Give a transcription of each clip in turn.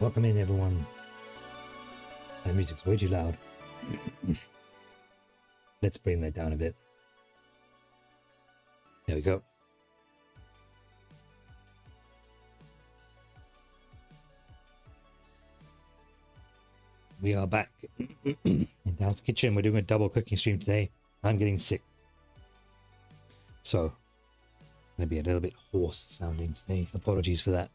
Welcome in everyone. My music's way too loud. Let's bring that down a bit. There we go. We are back in Dan's kitchen. We're doing a double cooking stream today. I'm getting sick, so I'm gonna be a little bit hoarse sounding today. Apologies for that.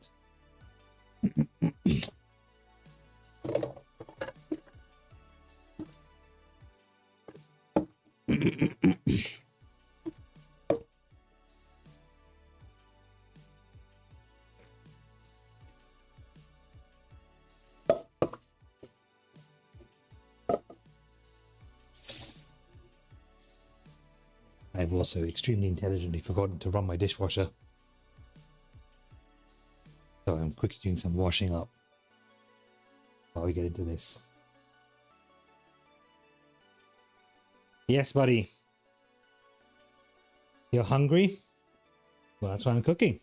I've also extremely intelligently forgotten to run my dishwasher, so I'm quickly doing some washing up while we get into this. Yes, buddy. You're hungry? Well, that's why I'm cooking.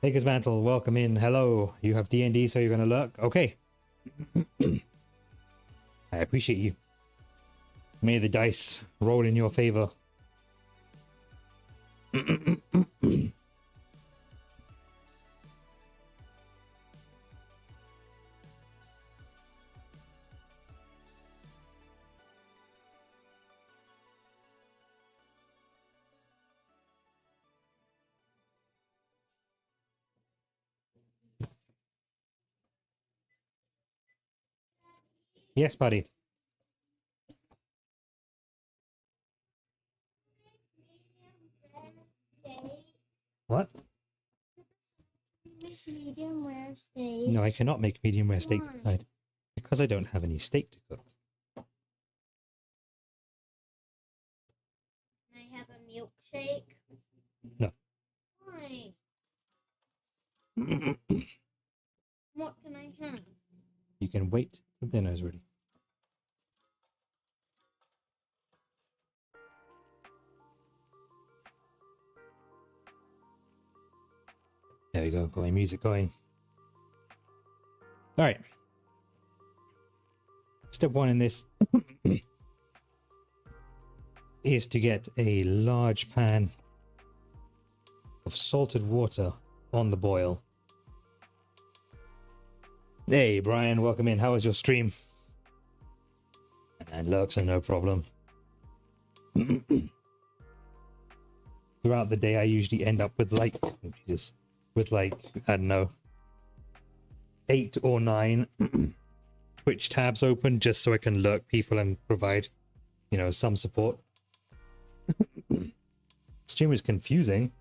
Baker's Mantle, welcome in. Hello. You have D&D, so you're going to lurk? Okay. I appreciate you. May the dice roll in your favor. Yes, buddy. What? Medium rare steak. No, I cannot make medium rare steak inside because I don't have any steak to cook. Can I have a milkshake? No. Why? What can I have? You can wait till dinner is ready. There we go. Got my music going. All right. Step one in this is to get a large pan of salted water on the boil. Hey, Brian, welcome in. How was your stream? And lurks are no problem. Throughout the day, I usually end up with like, oh, Jesus, with like, I don't know, 8 or 9 Twitch tabs open just so I can lurk people and provide, you know, some support. Stream is confusing.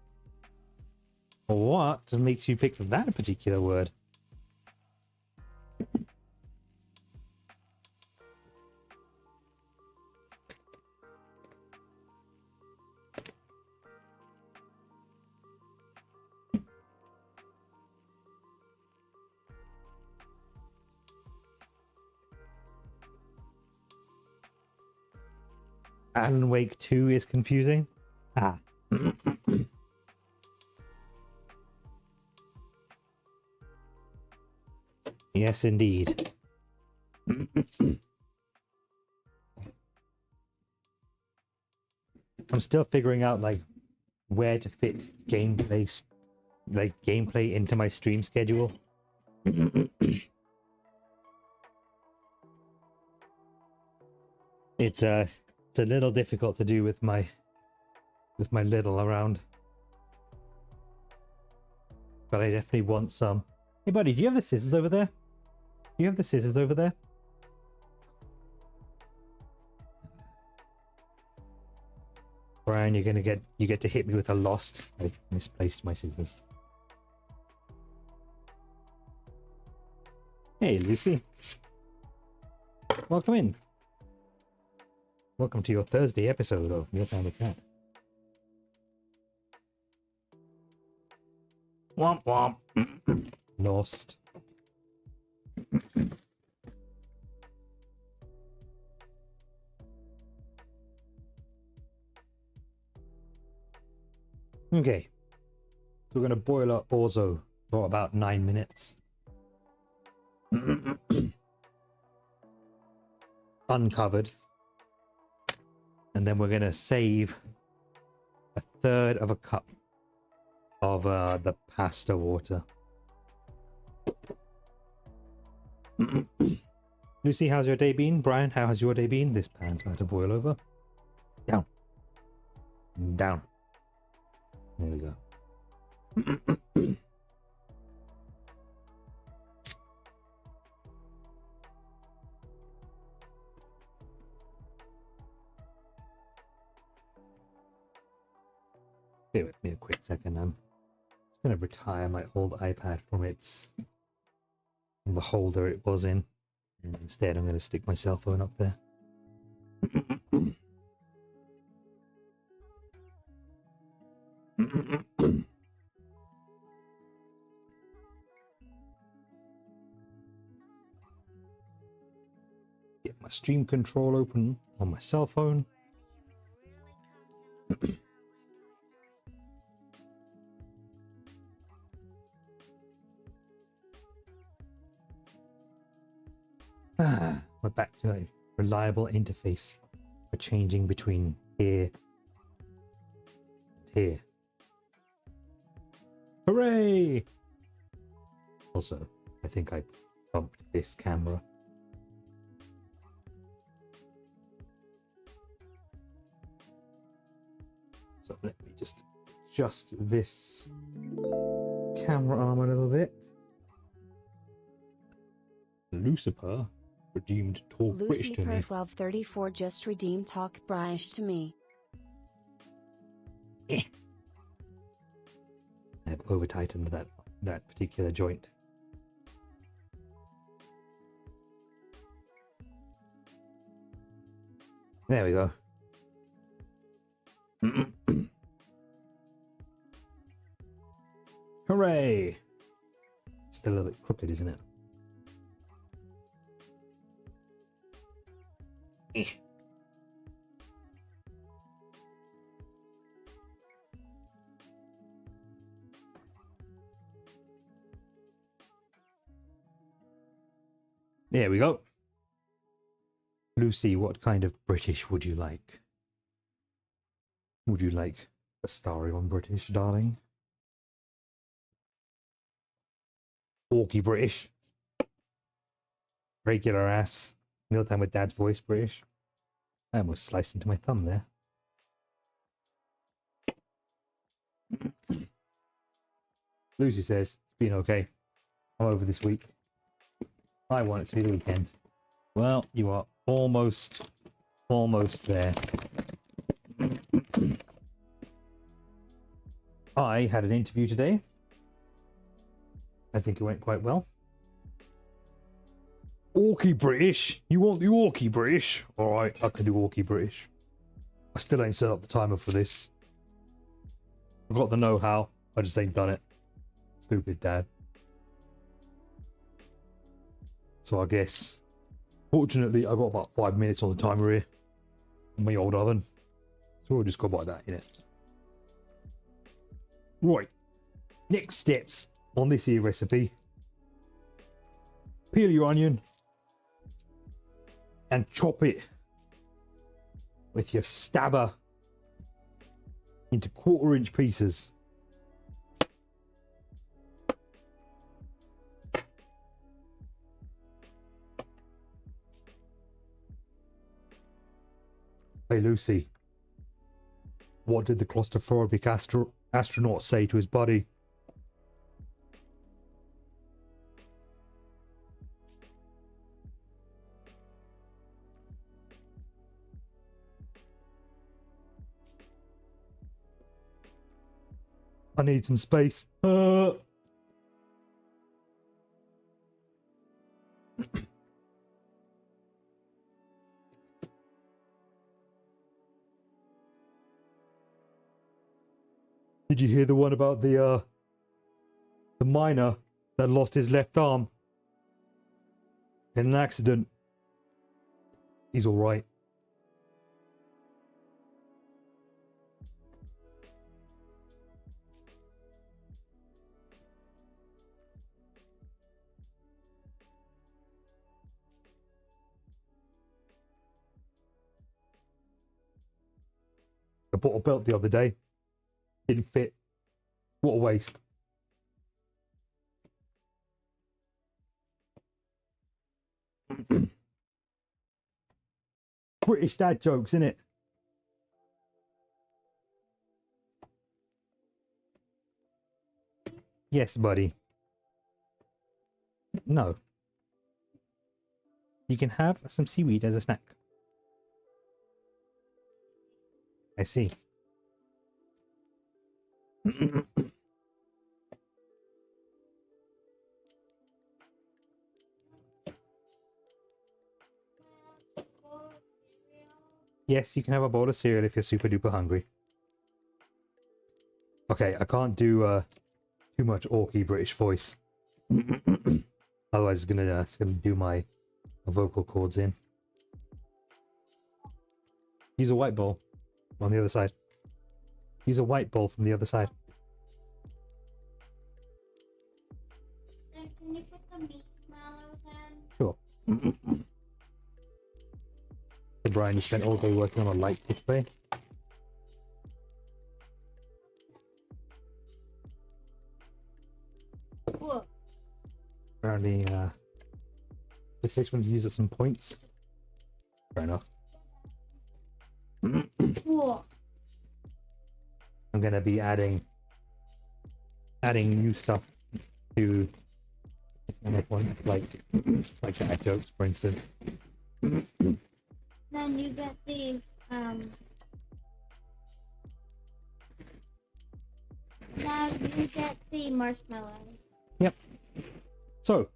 What makes you pick that particular word? Alan Wake 2 is confusing. Ah. Yes, indeed. I'm still figuring out like where to fit gameplay into my stream schedule. It's a little difficult to do with my little around. But I definitely want some. Hey buddy, do you have the scissors over there? Do you have the scissors over there? Brian, you get to hit me with a lost. I misplaced my scissors. Hey Lucy. Welcome in. Welcome to your Thursday episode of Mealtime with Cat. Womp womp. Lost. Okay. So we're going to boil our orzo for about 9 minutes. Uncovered. And then we're going to save 1/3 of a cup of the pasta water. Lucy, how's your day been? Brian, how has your day been? This pan's about to boil over. Down. Down. There we go. Bear with me a quick second. I'm going to retire my old iPad from the holder it was in. And instead, I'm going to stick my cell phone up there. Get my stream control open on my cell phone. We're back to a reliable interface for changing between here and here. Hooray! Also, I think I bumped this camera. So let me just adjust this camera arm a little bit. Lucifer redeemed Talk British to me. Lucifer1234 just redeemed Talk British to me. I have over tightened that particular joint. There we go. Hooray! Still a little bit crooked, isn't it? There we go. Lucy, what kind of British would you like? Would you like a starry on British, darling? Orky British? Regular ass. Mealtime with Dad's voice British? I almost sliced into my thumb there. Lucy says, it's been okay. I'm over this week. I want it to be the weekend. Well, you are almost there. I had an interview today. I think it went quite well. Orky British? You want the Orky British? Alright, I can do Orky British. I still ain't set up the timer for this. I've got the know-how. I just ain't done it. Stupid dad. So I guess, fortunately, I've got about 5 minutes on the timer here. my old oven. So we'll just go by that in it. Right. Next steps on this here recipe. Peel your onion and chop it with your stabber into 1/4-inch pieces. Hey Lucy, what did the claustrophobic astronaut say to his body? I need some space. Did you hear the one about the miner that lost his left arm in an accident? He's all right. I bought a belt the other day. Didn't fit. What a waste. British dad jokes, innit? Yes, buddy. No. You can have some seaweed as a snack. I see. Yes, you can have a bowl of cereal if you're super duper hungry. Okay, I can't do too much orky British voice. Otherwise it's gonna do my vocal cords in. Use a white bowl on the other side. Use a white bowl from the other side. Then can you put the marshmallows in? Sure. So Brian, you spent all day working on a light display. Whoa. Apparently, the fish wanted to use up some points. Fair enough. Whoa. I'm gonna be adding new stuff to one, like dad jokes, for instance. Then you get the now you get the marshmallows. Yep. So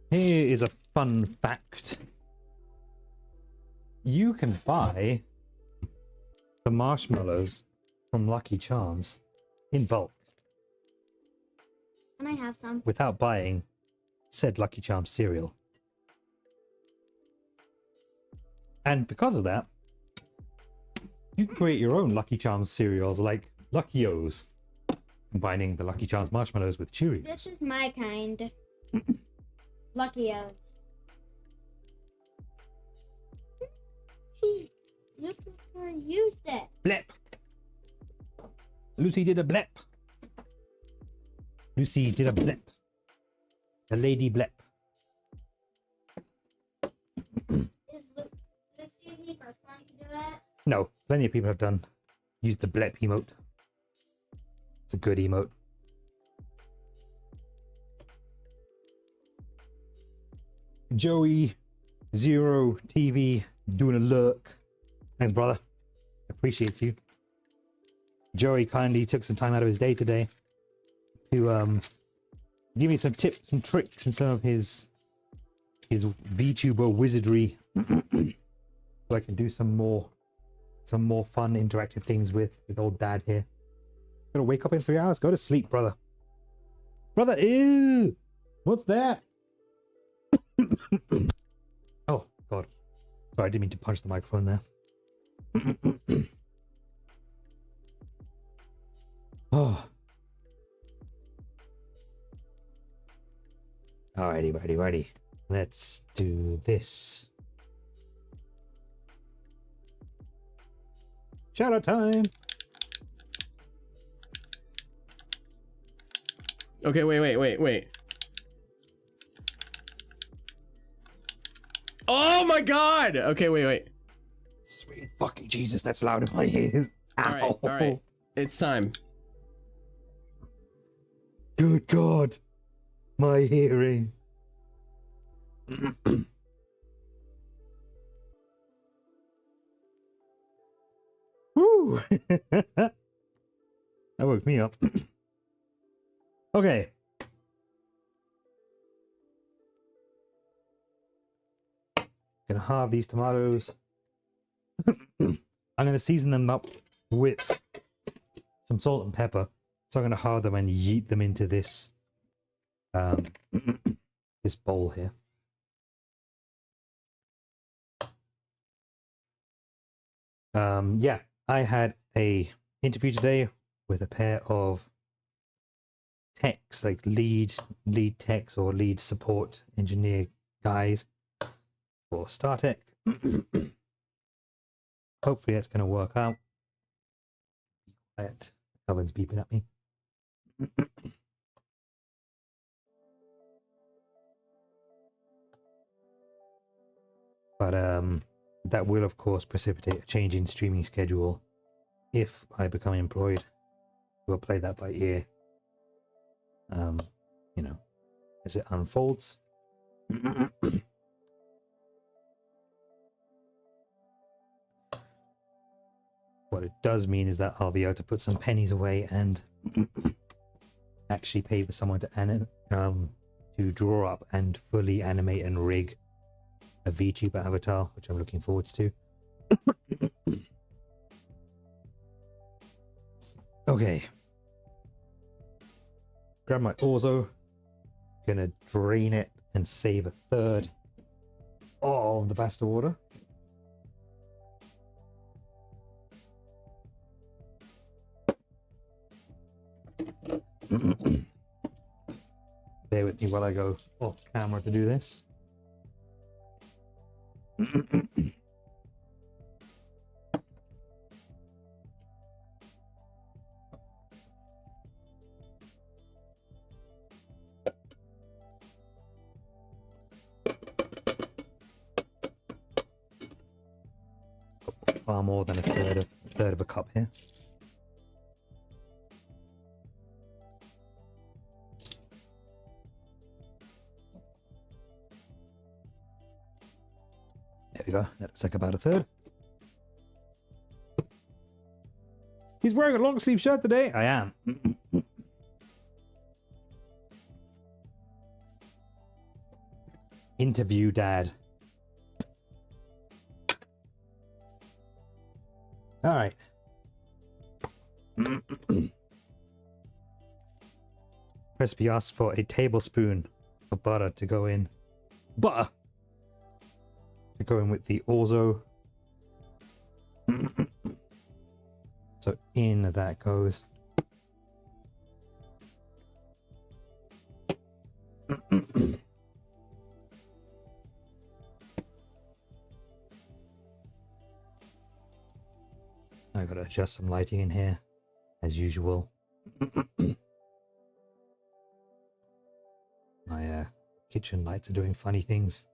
here is a fun fact. You can buy the marshmallows from Lucky Charms in bulk Can I have some? without buying said Lucky Charms cereal. And because of that, you can create your own Lucky Charms cereals like Lucky-O's, combining the Lucky Charms marshmallows with Cheerios. This is my kind. Lucky-O's. Gee, look who used it. Blep! Lucy did a blep. Lucy did a blep. A lady blep. Is Lucy the first one to do it? No, plenty of people have used the blep emote. It's a good emote. Joey Zero TV doing a lurk. Thanks, brother. Appreciate you. Joey kindly took some time out of his day today to give me some tips and tricks and some of his VTuber wizardry, so I can do some more fun interactive things with old dad here. Gonna wake up in 3 hours. Go to sleep, brother. Brother, ew! What's that? Oh God, Sorry, I didn't mean to punch the microphone there. Oh. Alrighty, ready. Let's do this. Shout out time. Okay, wait. Oh my god! Okay, wait. Sweet fucking Jesus, that's loud in my ears. Ow. Alright. It's time. Good God. My hearing. Woo! That woke me up. Okay. Gonna halve these tomatoes. I'm gonna season them up with some salt and pepper. So I'm gonna halve them and yeet them into this this bowl here. Yeah, I had a interview today with a pair of techs, like lead techs or lead support engineer guys for StarTech. Hopefully that's going to work out. Quiet. Oven's beeping at me. But that will of course precipitate a change in streaming schedule if I become employed. We'll play that by ear. You know, as it unfolds. What it does mean is that I'll be able to put some pennies away and actually pay for someone to draw up and fully animate and rig a VTuber avatar, which I'm looking forward to. Okay. Grab my Orzo. Gonna drain it and save a third of the pasta water. Bear with me while I go off camera to do this. Far more than a third of a cup here. There we go. That looks like about a third. He's wearing a long sleeve shirt today. I am. Interview dad. All right. Recipe asks for a tablespoon of butter to go in. Butter to go in with the Orzo. So in that goes. I gotta adjust some lighting in here, as usual. My kitchen lights are doing funny things.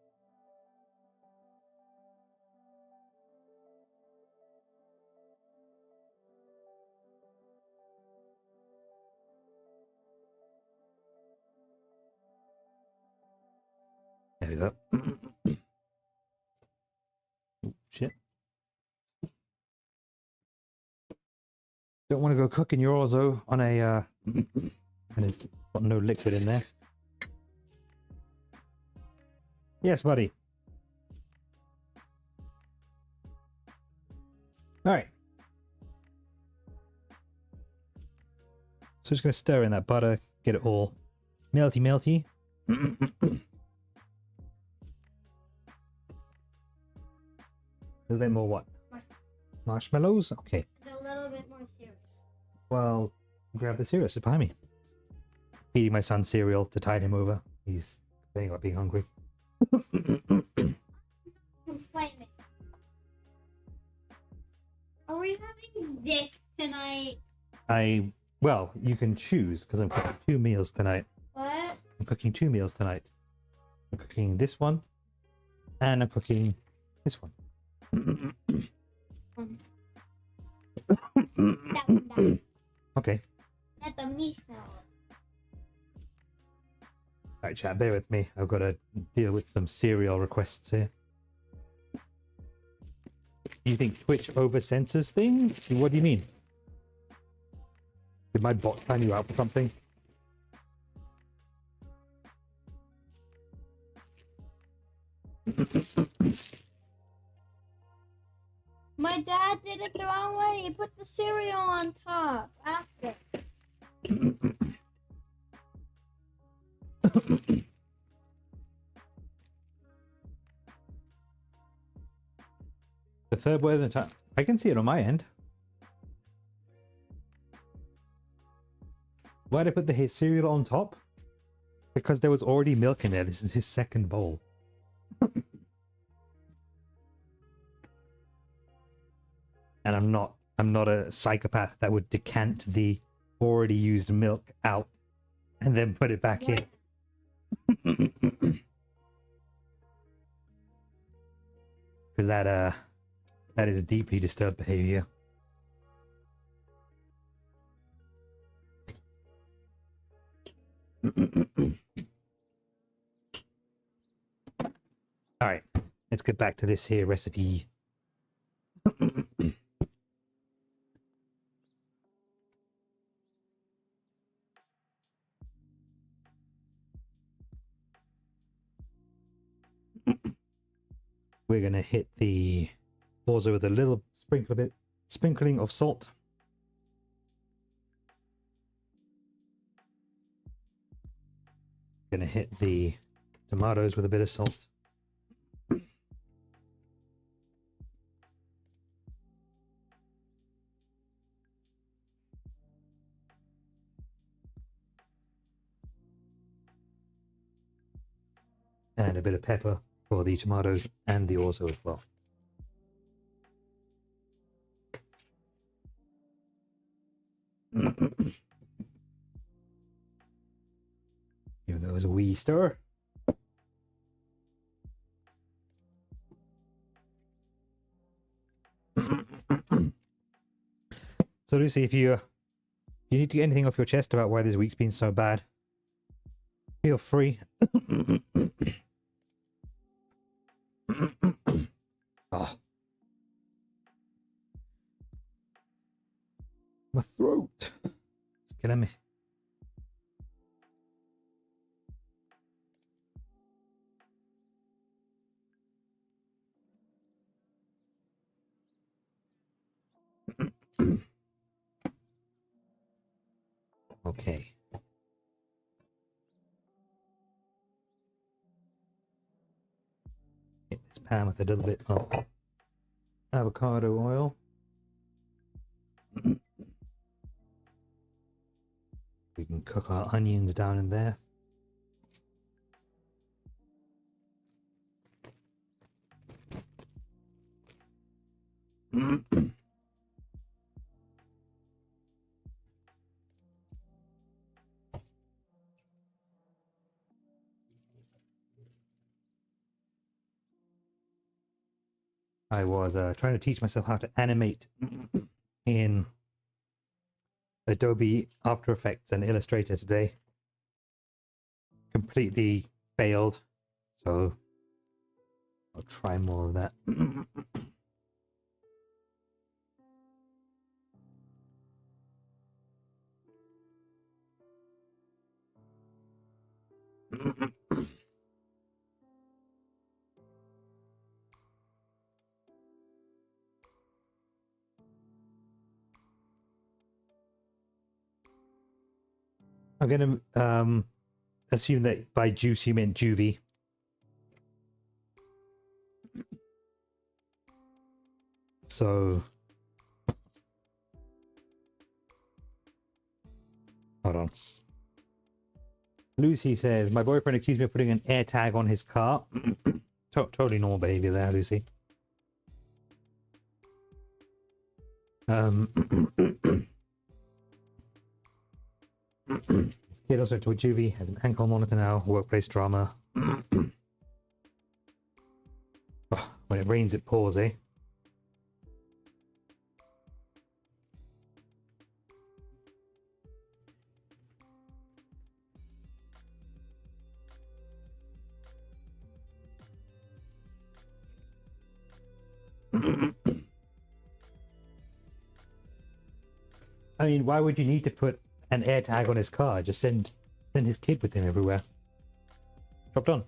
There we go. Oh, shit. Don't want to go cooking your Orzo on a and it's got no liquid in there. Yes, buddy. All right. So just going to stir in that butter, get it all melty. A little bit more what? Marshmallows? Okay. And a little bit more cereal. Well, grab the cereal. It's behind me. Feeding my son cereal to tide him over. He's complaining about being hungry. Complaining. Are we having this tonight? Well, you can choose because I'm cooking 2 meals tonight. What? I'm cooking 2 meals tonight. I'm cooking this one, and I'm cooking this one. That one. Okay. Not the marshmallow. Alright, chat, bear with me. I've got to deal with some cereal requests here. You think Twitch over censors things? What do you mean? Did my bot plan you out for something? My dad did it the wrong way. He put the cereal on top after. The third way of the time. I can see it on my end. Why did I put the cereal on top? Because there was already milk in there. This is his second bowl. And I'm not a psychopath that would decant the already used milk out and then put it back in. Because that is deeply disturbed behavior. All right, let's get back to this here recipe. We're gonna hit the Orzo with a little sprinkling of salt. Gonna hit the tomatoes with a bit of salt. And a bit of pepper for the tomatoes and the orzo as well. Give those a wee stir. So Lucy, if you need to get anything off your chest about why this week's been so bad, feel free. Oh. My throat. It's killing me. Okay. Hit this pan with a little bit of avocado oil. We can cook our onions down in there. I was trying to teach myself how to animate in Adobe After Effects and Illustrator today. Completely failed, so I'll try more of that. I'm going to assume that by juice you meant juvie. So hold on. Lucy says, my boyfriend accused me of putting an air tag on his car. Totally normal behavior there, Lucy. Kid also went to a juvie, has an ankle monitor now, workplace drama. Oh, when it rains, it pours, eh? I mean, why would you need to put an air tag on his car? Just send his kid with him everywhere. Job done.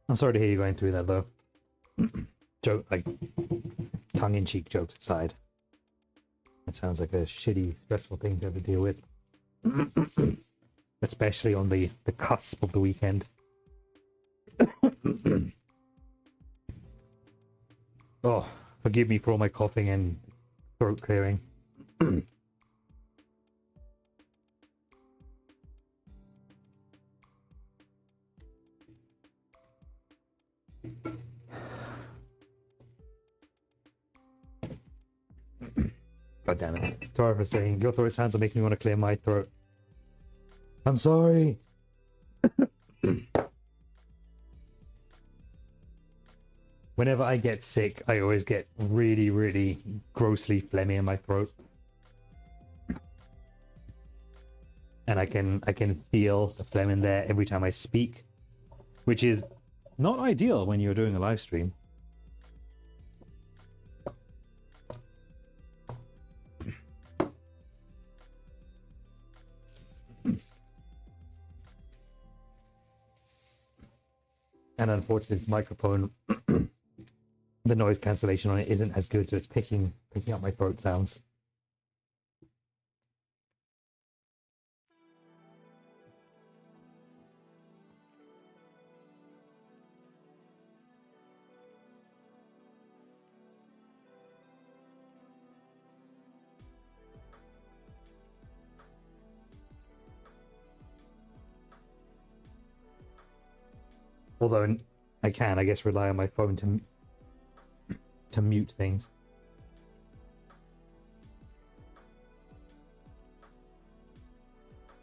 I'm sorry to hear you going through that, though. Joke, like, tongue-in-cheek jokes aside. It sounds like a shitty, stressful thing to have to deal with. Especially on the cusp of the weekend. Oh, forgive me for all my coughing and throat clearing. God damn it. Sorry for saying, your throat sounds are making me want to clear my throat. I'm sorry. Whenever I get sick, I always get really, really grossly phlegmy in my throat. And I can feel the phlegm in there every time I speak, which is not ideal when you're doing a live stream. And unfortunately, this microphone, the noise cancellation on it isn't as good, so it's picking up my throat sounds. Although I can, I guess, rely on my phone to mute things.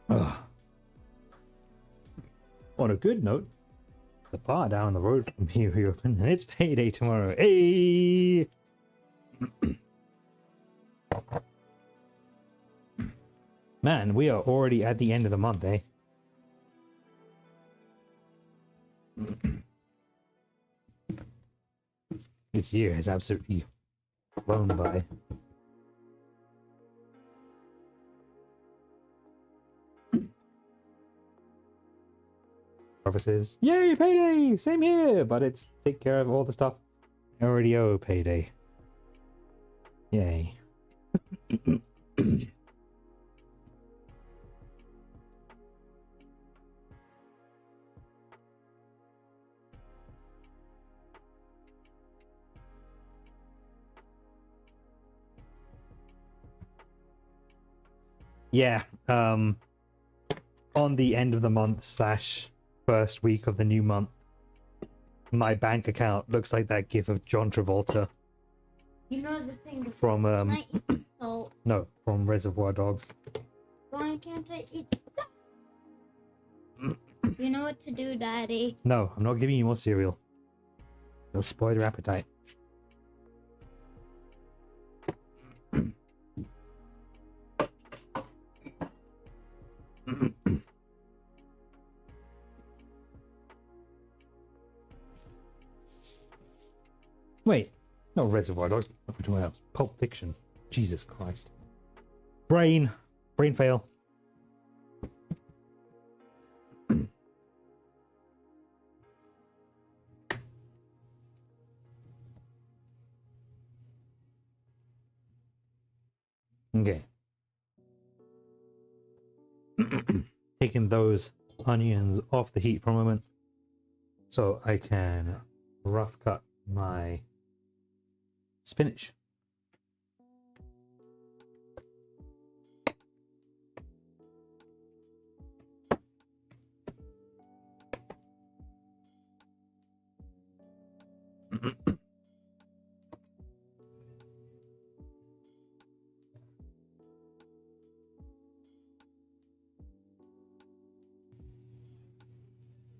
Ugh. On a good note, the bar down the road from here reopened, and it's payday tomorrow. Hey! Man, we are already at the end of the month, eh? This year has absolutely flown by. Offices, yay, payday! Same here, but it's take care of all the stuff I already owe payday. Yay. Yeah, on the end of the month / first week of the new month, my bank account looks like that gif of John Travolta. You know the thing From I eat salt. no, from Reservoir Dogs. Why can't I eat salt? You know what to do, Daddy. No, I'm not giving you more cereal. It'll spoil your appetite. Wait, no Reservoir Dogs. What am I talking about? Pulp Fiction. Jesus Christ. Brain fail. Okay. Taking those onions off the heat for a moment so I can rough cut my spinach.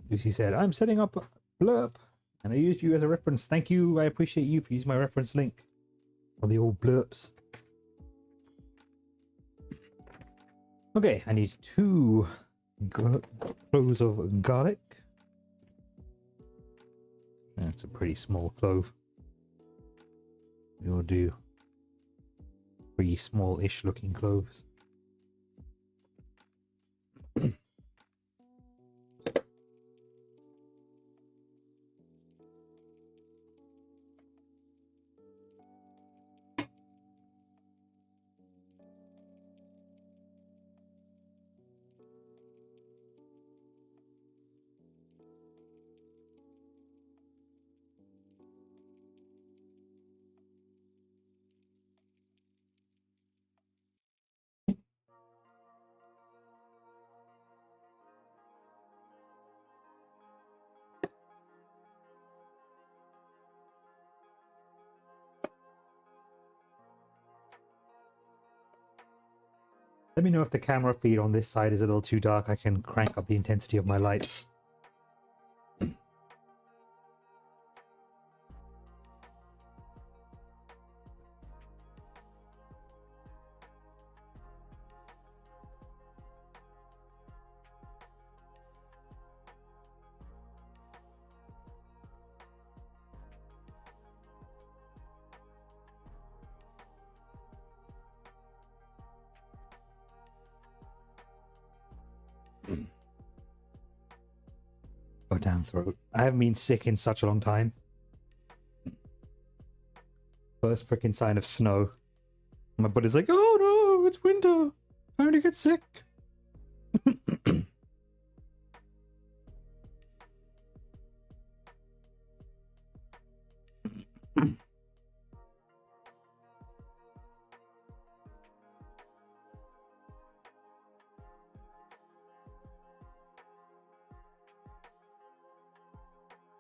Lucy said, I'm setting up a blurb and I used you as a reference. Thank you. I appreciate you for using my reference link for the old blurps. Okay, I need 2 cloves of garlic. That's a pretty small clove. We'll do 3 small-ish looking cloves. Let me know if the camera feed on this side is a little too dark. I can crank up the intensity of my lights. Oh, damn throat. I haven't been sick in such a long time. First freaking sign of snow. My body's like, oh no, it's winter. Time to get sick.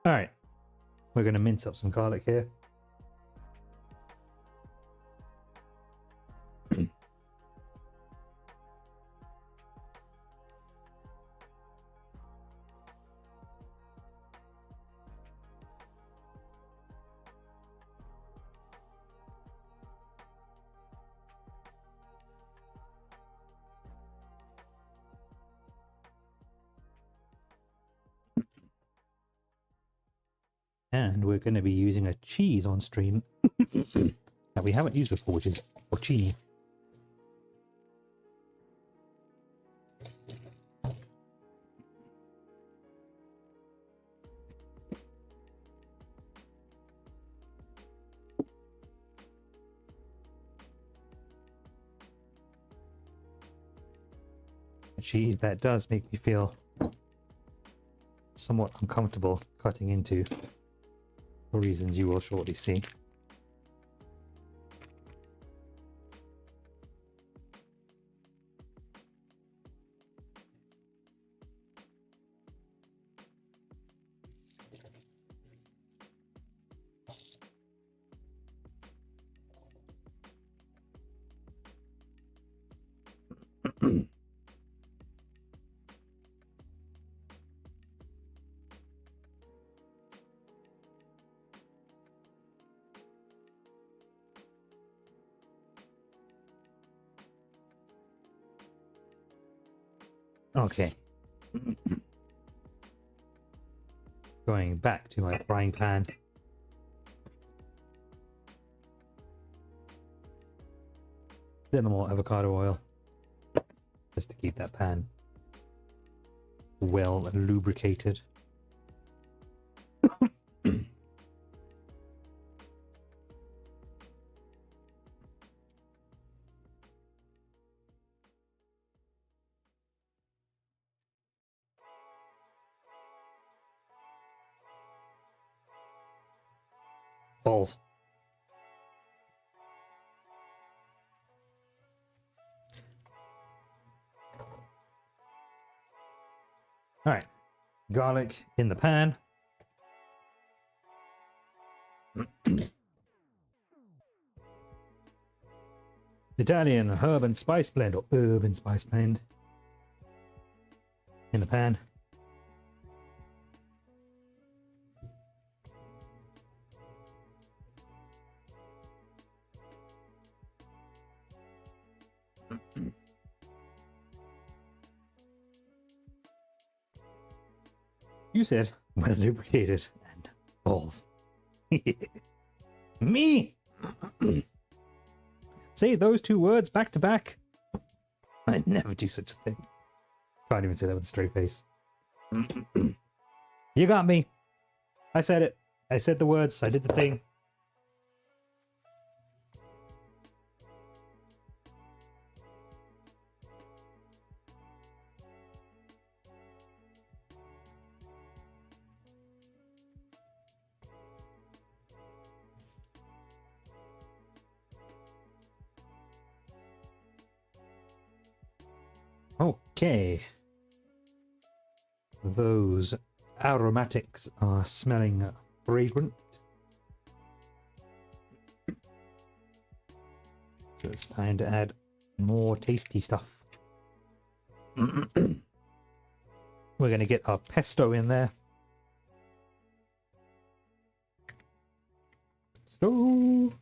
All right, we're going to mince up some garlic here. And we're going to be using a cheese on stream that we haven't used before, which is porcini. A cheese that does make me feel somewhat uncomfortable cutting into, for reasons you will shortly see. Okay. Going back to my frying pan. Little more avocado oil. Just to keep that pan well lubricated. Balls. All right, garlic in the pan. Italian herb and spice blend, or herb and spice blend, in the pan. You said well lubricated and balls. Me. Say those two words back to back. I'd never do such a thing. Can't even say that with a straight face. You got me. I said it. I said the words. I did the thing. Okay. Those aromatics are smelling fragrant. So it's time to add more tasty stuff. We're going to get our pesto in there. Pesto.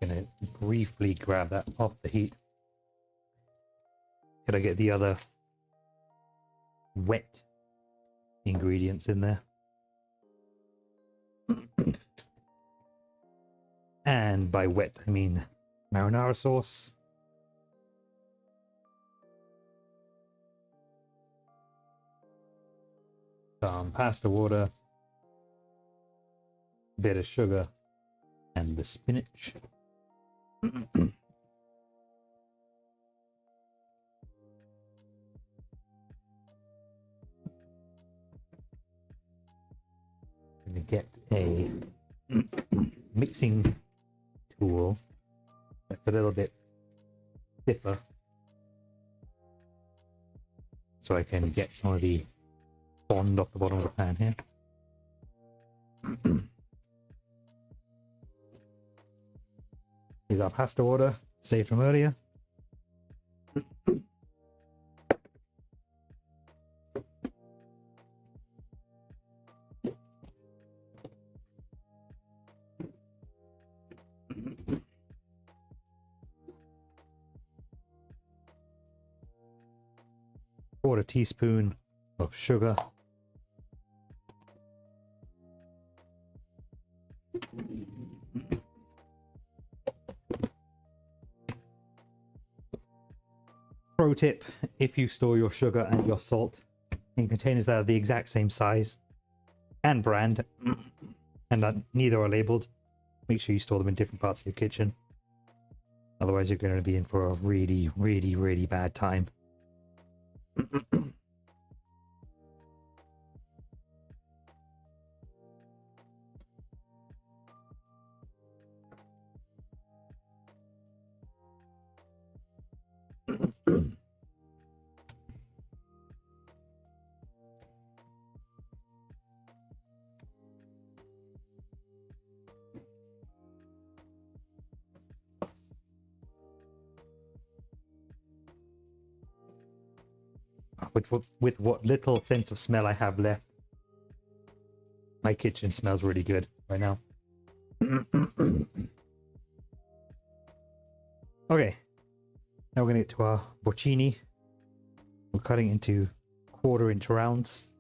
Gonna briefly grab that off the heat. Could I get the other wet ingredients in there? And by wet, I mean marinara sauce. Some pasta water, bit of sugar, and the spinach. Gonna get a mixing tool that's a little bit stiffer, so I can get some of the bond off the bottom of the pan here. Here's our pasta water saved from earlier. Quarter teaspoon of sugar. Pro tip, if you store your sugar and your salt in containers that are the exact same size and brand and that neither are labeled, make sure you store them in different parts of your kitchen. Otherwise you're going to be in for a really, really, really bad time. With what little sense of smell I have left, my kitchen smells really good right now. Okay, now we're gonna get to our porcini. We're cutting into 1/4-inch rounds.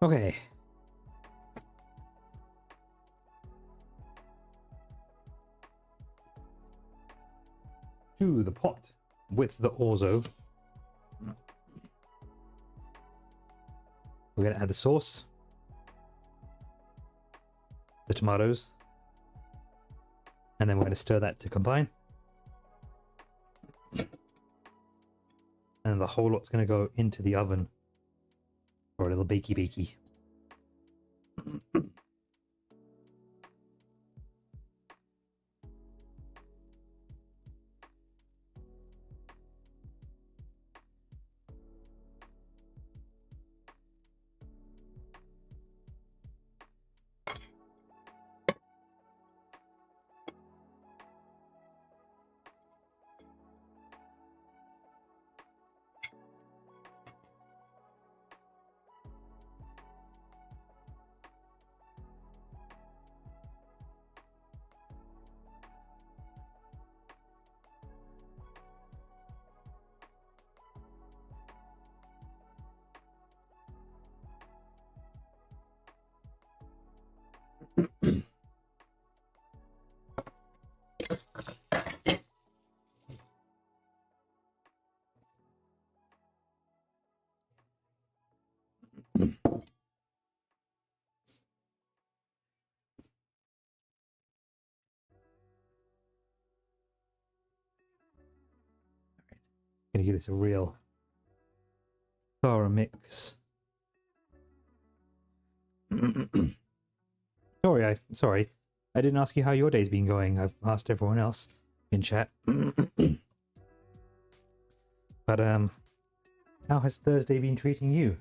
Okay. To the pot with the orzo. We're going to add the sauce, the tomatoes, and then we're going to stir that to combine. And the whole lot's going to go into the oven for a little bakey. Gonna give this a real thorough mix. Sorry, I didn't ask you how your day's been going. I've asked everyone else in chat. But how has Thursday been treating you?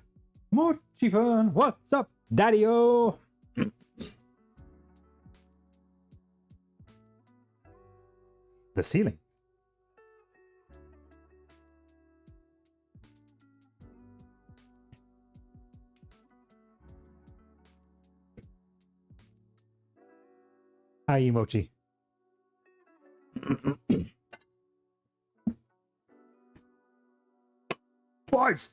Mochi Fern, what's up, Daddy-o? The ceiling. How are you, Mochi? Wife!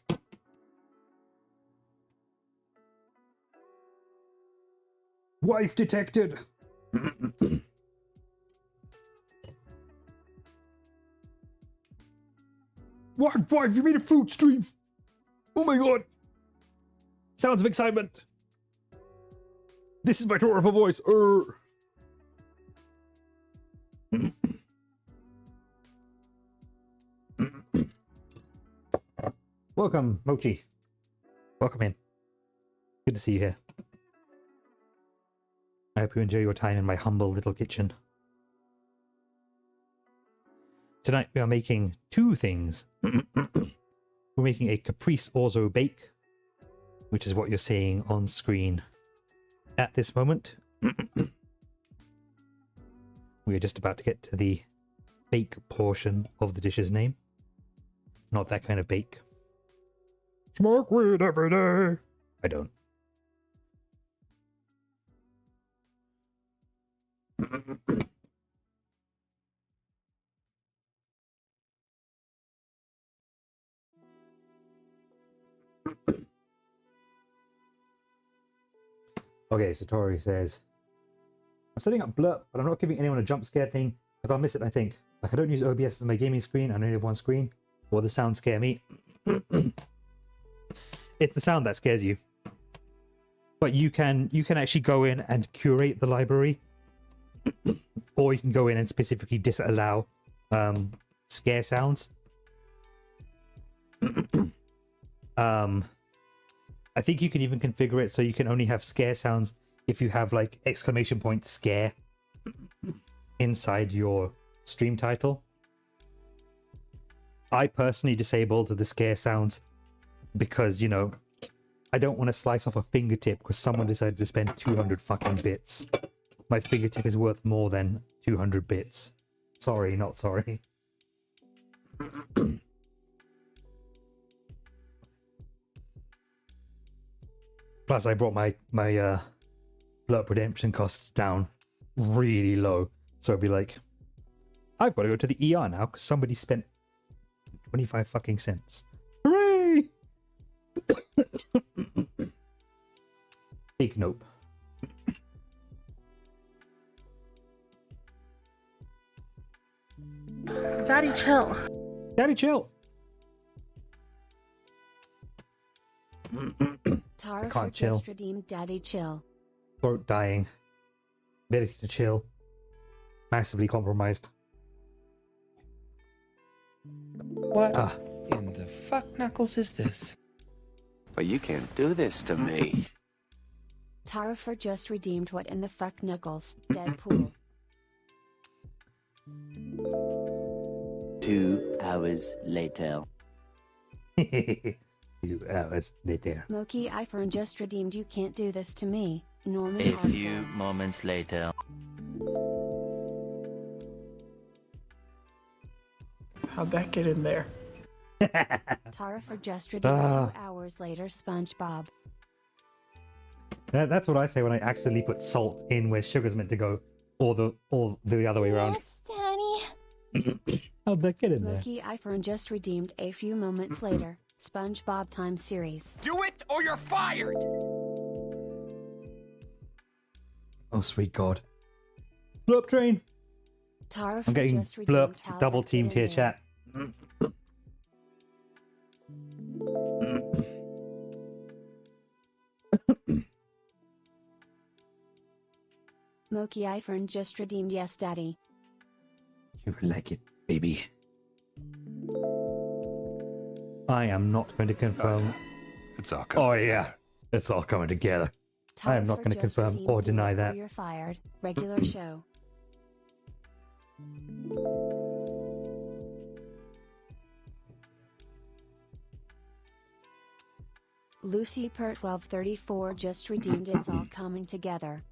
Wife detected! What? Wife, you made a food stream! Oh my god! Sounds of excitement! This is my adorable voice! Welcome, Mochi. Welcome in. Good to see you here. I hope you enjoy your time in my humble little kitchen. Tonight we are making two things. We're making a Caprese Orzo bake, which is what you're seeing on screen at this moment. We are just about to get to the bake portion of the dish's name. Not that kind of bake. Smoke weed every day. I don't. Okay, so Tori says, I'm setting up blurb, but I'm not giving anyone a jump scare thing because I'll miss it, I think. Like, I don't use OBS as my gaming screen, I only have one screen. Or the sound scare me. It's the sound that scares you. But you can actually go in and curate the library. Or you can go in and specifically disallow scare sounds. I think you can even configure it so you can only have scare sounds if you have like exclamation point scare inside your stream title. I personally disabled the scare sounds because, you know, I don't want to slice off a fingertip because someone decided to spend 200 fucking bits. My fingertip is worth more than 200 bits. Sorry, not sorry. Plus, I brought my blurb redemption costs down really low. So I'd be like, I've got to go to the ER now because somebody spent 25 fucking cents. Hooray! Big nope. Daddy, chill. Daddy, chill. Tara for can't chill. just redeemed Daddy chill. Throat dying. Ability to chill. Massively compromised. What in the fuck knuckles is this? But you can't do this to me. Tara for just redeemed what in the fuck knuckles, Deadpool. 2 hours later. 2 hours later. Moki Ifern just redeemed you can't do this to me, Norman A Osborn. few moments later. How'd that get in there? Tara for just redeemed 2 hours later, SpongeBob. That's what I say when I accidentally put salt in where sugar's meant to go, or the other way around. Daddy. How'd that get in there? Moki Ifern just redeemed a few moments later, SpongeBob Time Series. Do it or you're fired! Oh, sweet God. Blurp train! Tara for I'm getting just redeemed blurp how double that teamed get in here, there. chat. Moki Ifern just redeemed yes daddy. You like it, baby. I am not going to confirm. It's all coming. Oh, yeah. It's all coming together. I am Tara not for going to just confirm redeemed or deny do it that. You're fired. Regular show. Lucy per 1234 just redeemed it's all coming together.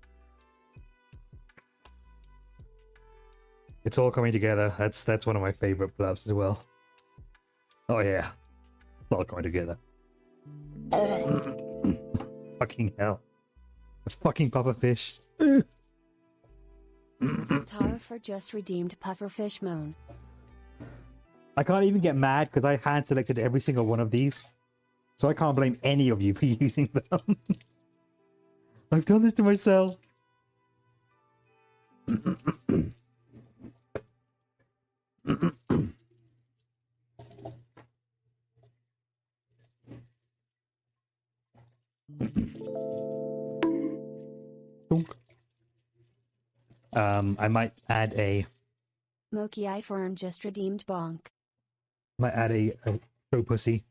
It's all coming together. That's one of my favorite blurbs as well. Oh, yeah. It's all coming together. Fucking hell. The fucking pufferfish. Tara for just redeemed pufferfish moan. I can't even get mad because I hand selected every single one of these. So I can't blame any of you for using them. I've done this to myself. I might add a Moki Ifern just redeemed bonk. show pussy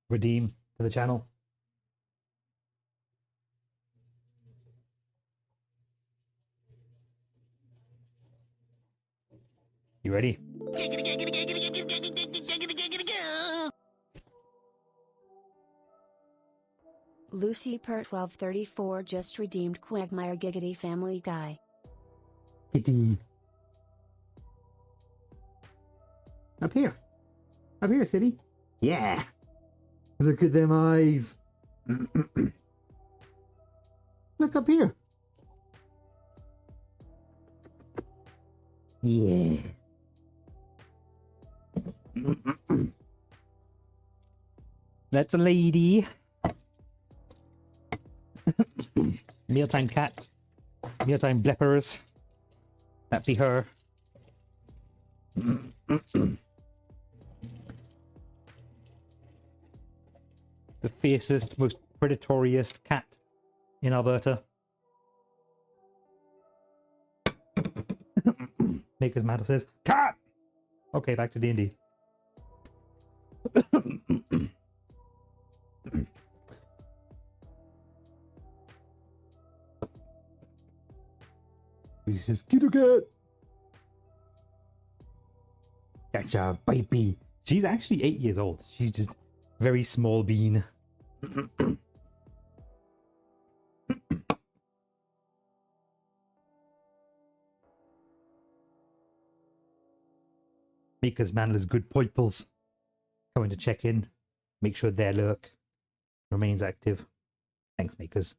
redeem to the channel. You ready? Lucy per 1234 just redeemed Quagmire Giggity Family Guy. Kitty. Up here. Up here, city. Yeah. Look at them eyes. Look up here. Yeah. That's a lady. Mealtime cat. Mealtime bleppers. That be her. The fiercest, most predatoriest cat in Alberta. Maker's Matter says, cat! Okay, back to D&D. He says, get a cat! Gotcha, baby. She's actually 8 years old. She's just very small bean. Maker's Manler's good pupils. Coming to check in. Make sure their lurk remains active. Thanks, Makers.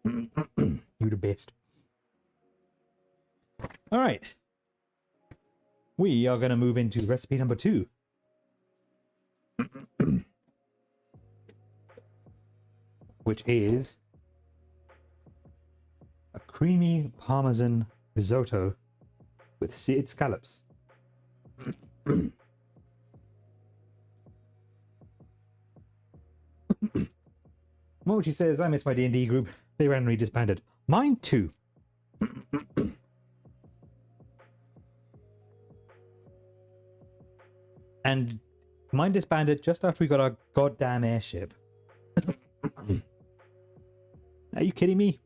You the best. Alright. We are going to move into recipe number 2. Which is creamy Parmesan risotto with seared scallops. Mochi says, I miss my D&D group. They randomly disbanded. Mine too. And mine disbanded just after we got our goddamn airship. Are you kidding me?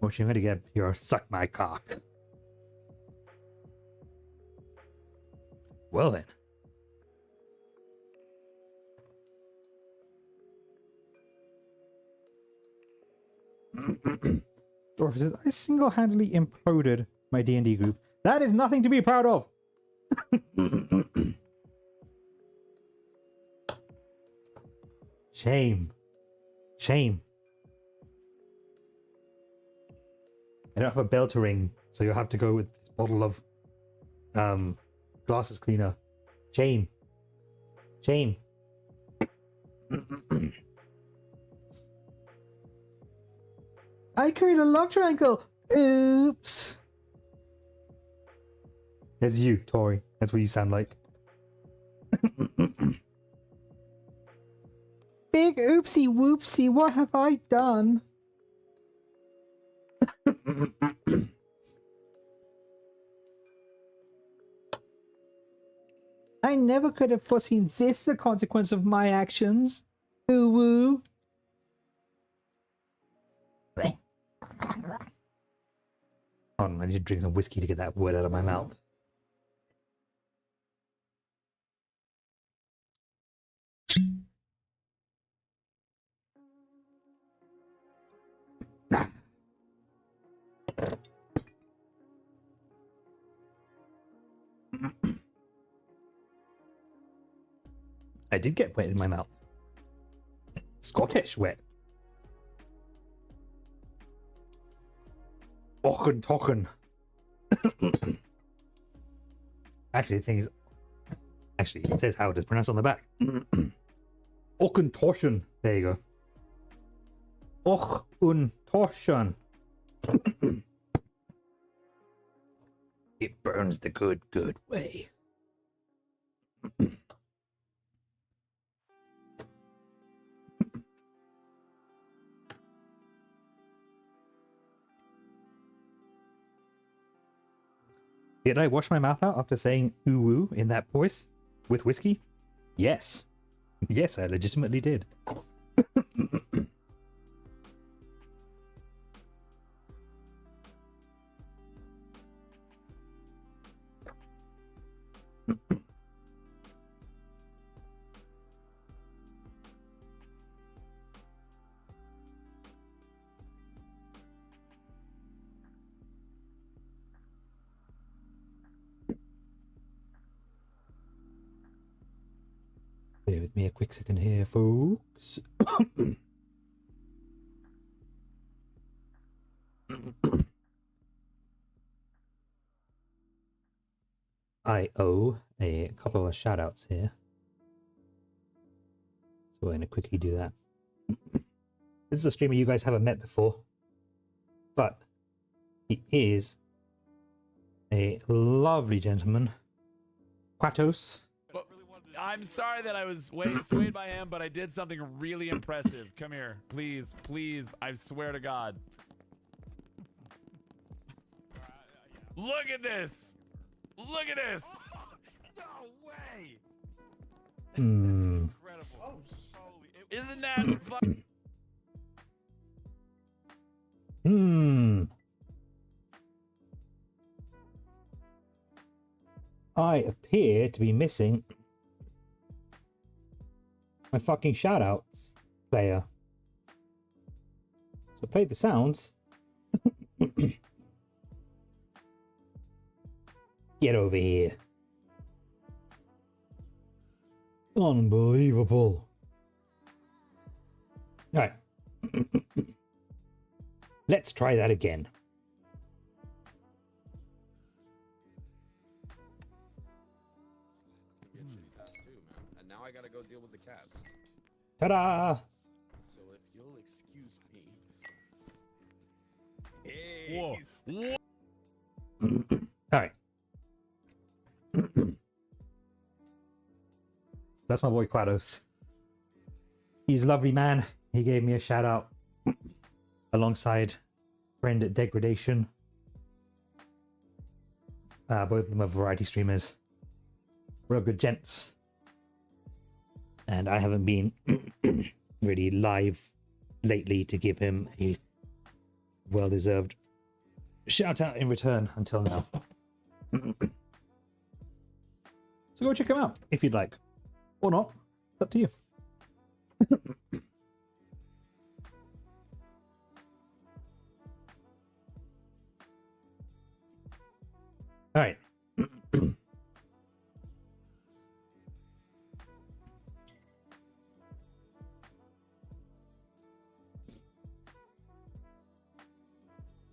Mochi, I'm gonna get your suck my cock. Well then. Dorf says, I single-handedly imploded my D&D group. That is nothing to be proud of. Shame. Shame. I don't have a bell to ring, so you'll have to go with this bottle of glasses cleaner. Shame. Shame. I create a love triangle. Oops. That's you, Tori. That's what you sound like. Big oopsie whoopsie, what have I done? I never could have foreseen this as a consequence of my actions. Ooh woo. Hold on, I need to drink some whiskey to get that word out of my mouth. I did get wet in my mouth. Scottish wet. Ochen tochen. Actually, the thing is, actually, it says how it is pronounced on the back. Ochen toschen. There you go. Och un toschen. It burns the good way. Did I wash my mouth out after saying ooh woo in that voice with whiskey? Yes. Yes, I legitimately did. Bear with me a quick second here, folks. I owe a couple of shout outs here. So we're going to quickly do that. This is a streamer you guys haven't met before, but he is a lovely gentleman. Quatos. I'm sorry that I was swayed by him, but I did something really impressive. Come here, please, please. I swear to God. Look at this. Look at this. No way. Incredible. Oh, isn't that fun? I appear to be missing my fucking shoutouts player. So play the sounds. Get over here. Unbelievable. Alright. Let's try that again. And now I gotta go deal with the cats. Ta-da! So if you'll excuse me. Whoa. All right. That's my boy Quados. He's a lovely man. He gave me a shout out alongside friend at Degradation. Both of them are variety streamers. Real good gents. And I haven't been really live lately to give him a well-deserved shout out in return until now. So go check him out if you'd like. Or not. It's up to you. All right.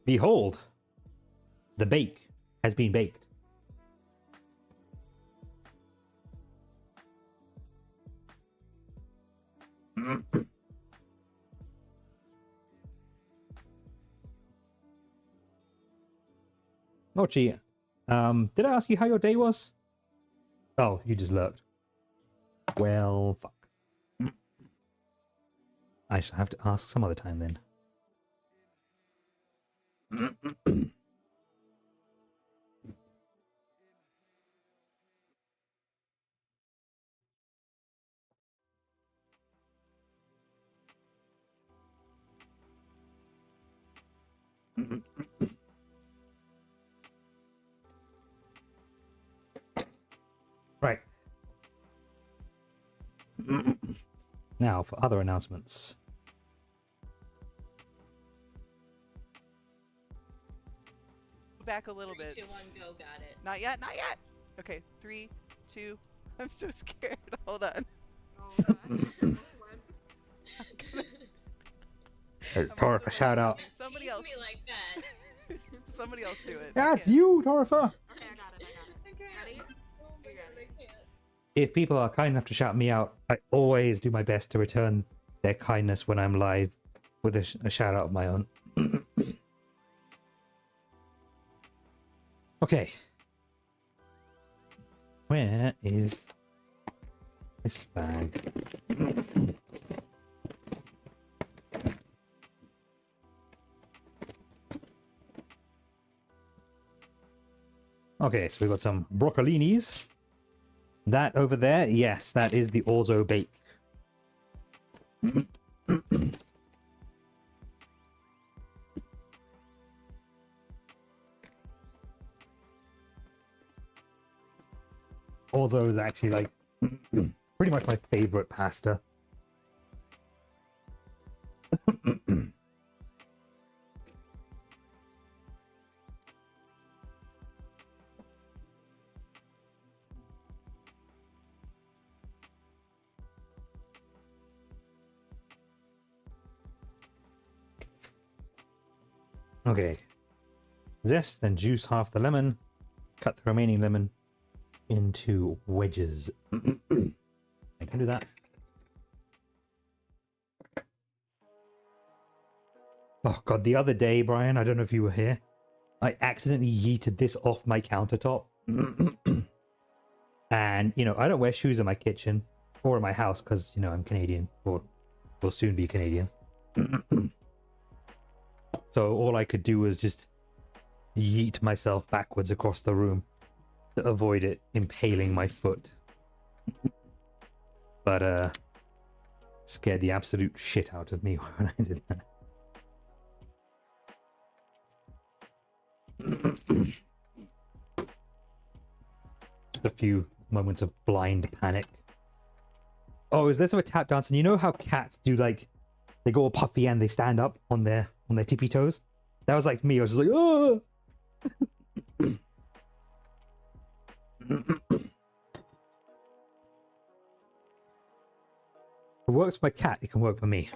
Behold, the bake has been baked. Mochi, did I ask you how your day was? Oh, you just lurked. Well, fuck. I shall have to ask some other time then. Right. Now for other announcements. Back a little bit. 3, 2, 1, go. Got it. Not yet, not yet. Okay, 3, 2. I'm so scared. Hold on. Oh, God. There's Torifa, shout out. Somebody Tease else. me like that. Somebody else do it. That's you, Torifa. Okay, I got it. I can't. Ready? Oh my God, I can't. If people are kind enough to shout me out, I always do my best to return their kindness when I'm live with a shout out of my own. Okay. Where is this bag? Okay, so we got some broccolinis. That over there, yes, that is the Orzo bake. Orzo is actually like pretty much my favorite pasta. Okay. Zest, then juice half the lemon. Cut the remaining lemon into wedges. I can do that. Oh god, the other day, Brian, I don't know if you were here. I accidentally yeeted this off my countertop. And, you know, I don't wear shoes in my kitchen or in my house because, you know, I'm Canadian or will soon be Canadian. So all I could do was just yeet myself backwards across the room to avoid it impaling my foot. But scared the absolute shit out of me when I did that. Just a few moments of blind panic. Oh, is this a tap dance? And you know how cats do, like, they go all puffy and they stand up on their tippy toes? That was like me. I was just like, oh. It works for my cat, it can work for me.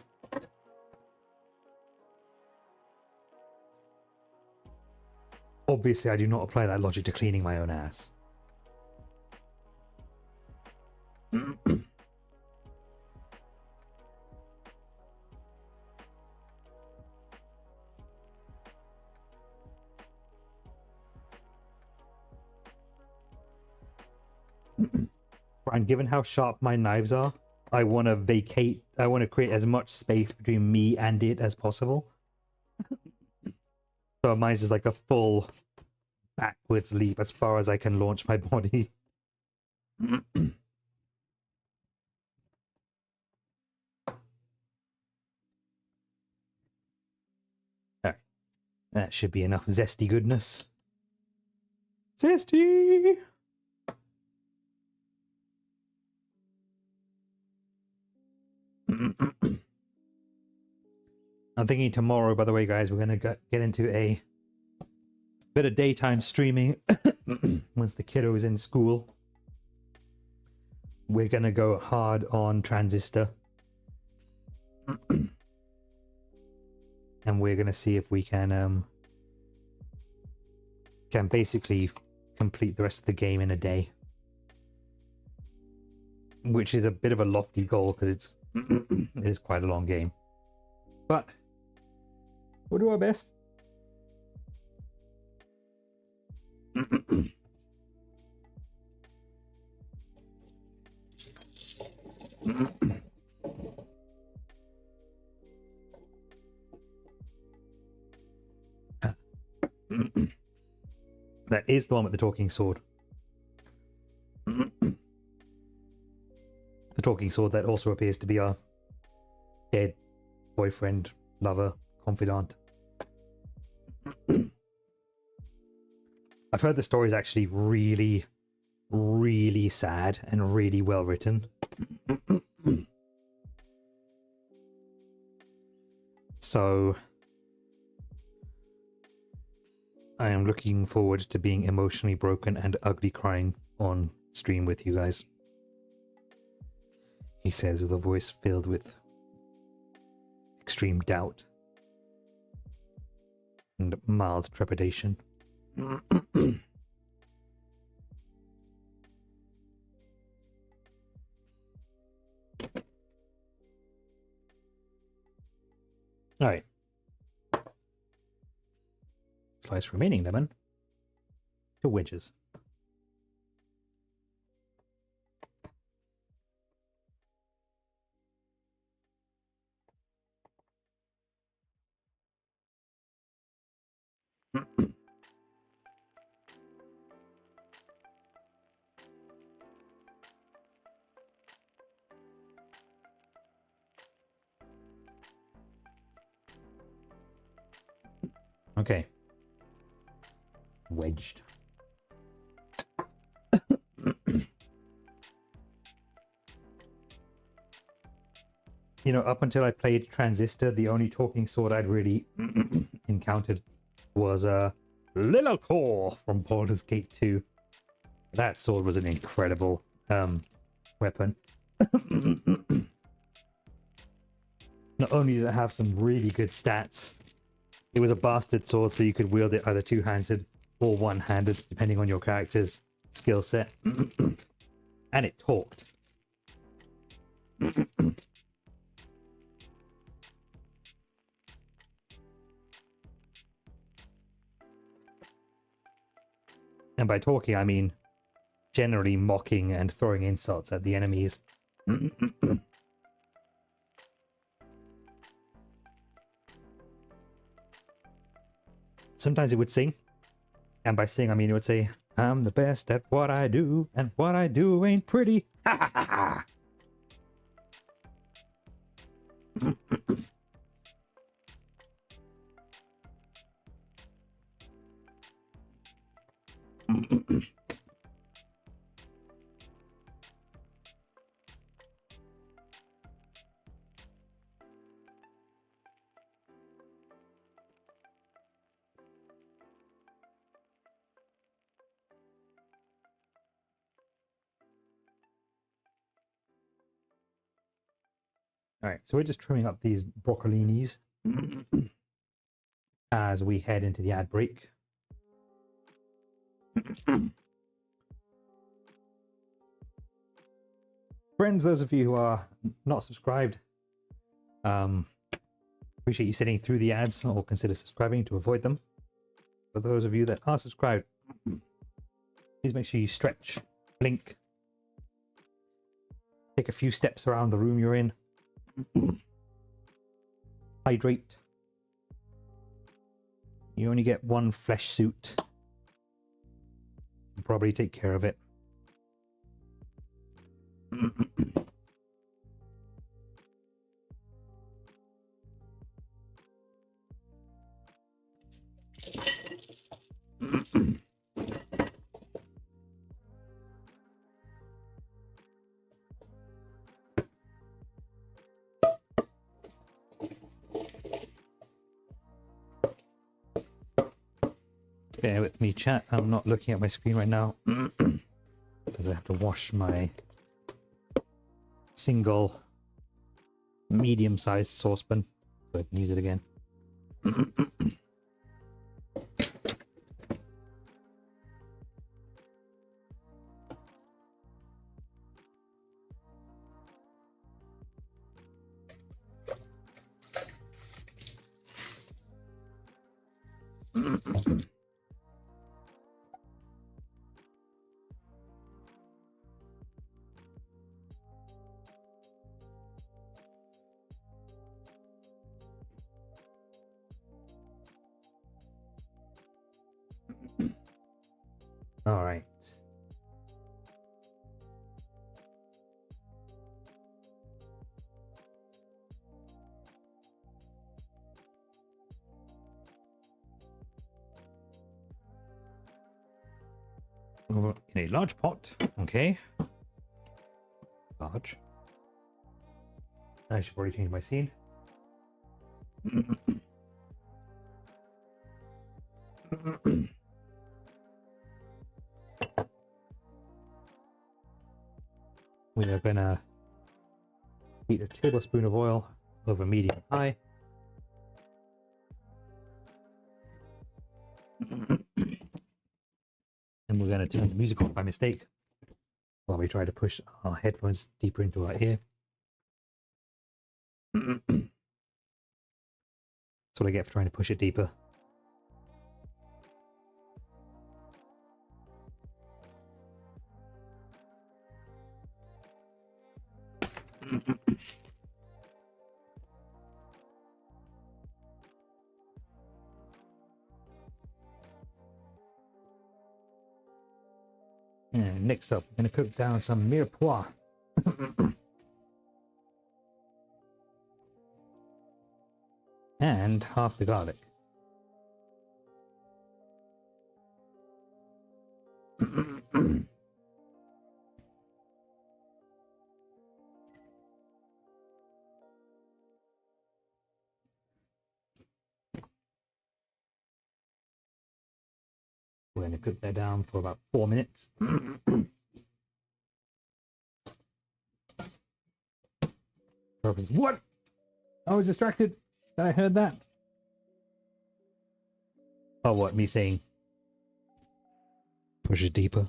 Obviously, I do not apply that logic to cleaning my own ass. find, given how sharp my knives are, I want to create as much space between me and it as possible. So mine's just like a full backwards leap as far as I can launch my body. Alright. That should be enough zesty goodness. Zesty! I'm thinking tomorrow, by the way, guys, we're going to get into a bit of daytime streaming once the kiddo is in school. We're going to go hard on Transistor. And we're going to see if we can basically complete the rest of the game in a day. Which is a bit of a lofty goal because it is quite a long game. But we'll do our best. That is the one with the talking sword. The talking sword that also appears to be our dead boyfriend, lover, confidant. I've heard the story is actually really, really sad and really well written. So I am looking forward to being emotionally broken and ugly crying on stream with you guys. He says with a voice filled with extreme doubt and mild trepidation. Alright. Slice remaining lemon to wedges. Okay. Wedged. You know, up until I played Transistor, the only talking sword I'd really encountered was Lilocore from Baldur's Gate 2. That sword was an incredible weapon. Not only did it have some really good stats, it was a bastard sword, so you could wield it either two-handed or one-handed, depending on your character's skill set. And it talked. And by talking, I mean generally mocking and throwing insults at the enemies. Sometimes it would sing. And by sing, I mean it would say, "I'm the best at what I do, and what I do ain't pretty." Ha ha ha ha. All right, so we're just trimming up these broccolinis as we head into the ad break. Friends, those of you who are not subscribed, appreciate you sitting through the ads or consider subscribing to avoid them. For those of you that are subscribed, please make sure you stretch, blink, Take a few steps around the room you're in. Hydrate. You only get one flesh suit. Probably take care of it. Bear with me, chat. I'm not looking at my screen right now because I have to wash my single medium-sized saucepan so I can use it again. All right. Over in a large pot. Okay. Large. I should probably change my scene. We are gonna heat a tablespoon of oil over medium high. And we're gonna turn the music off by mistake while we try to push our headphones deeper into our ear. That's what I get for trying to push it deeper. And next up, I'm going to cook down some mirepoix. And half the garlic. We're going to cook that down for about 4 minutes. What? I was distracted. I heard that. Oh, what? Me saying push it deeper.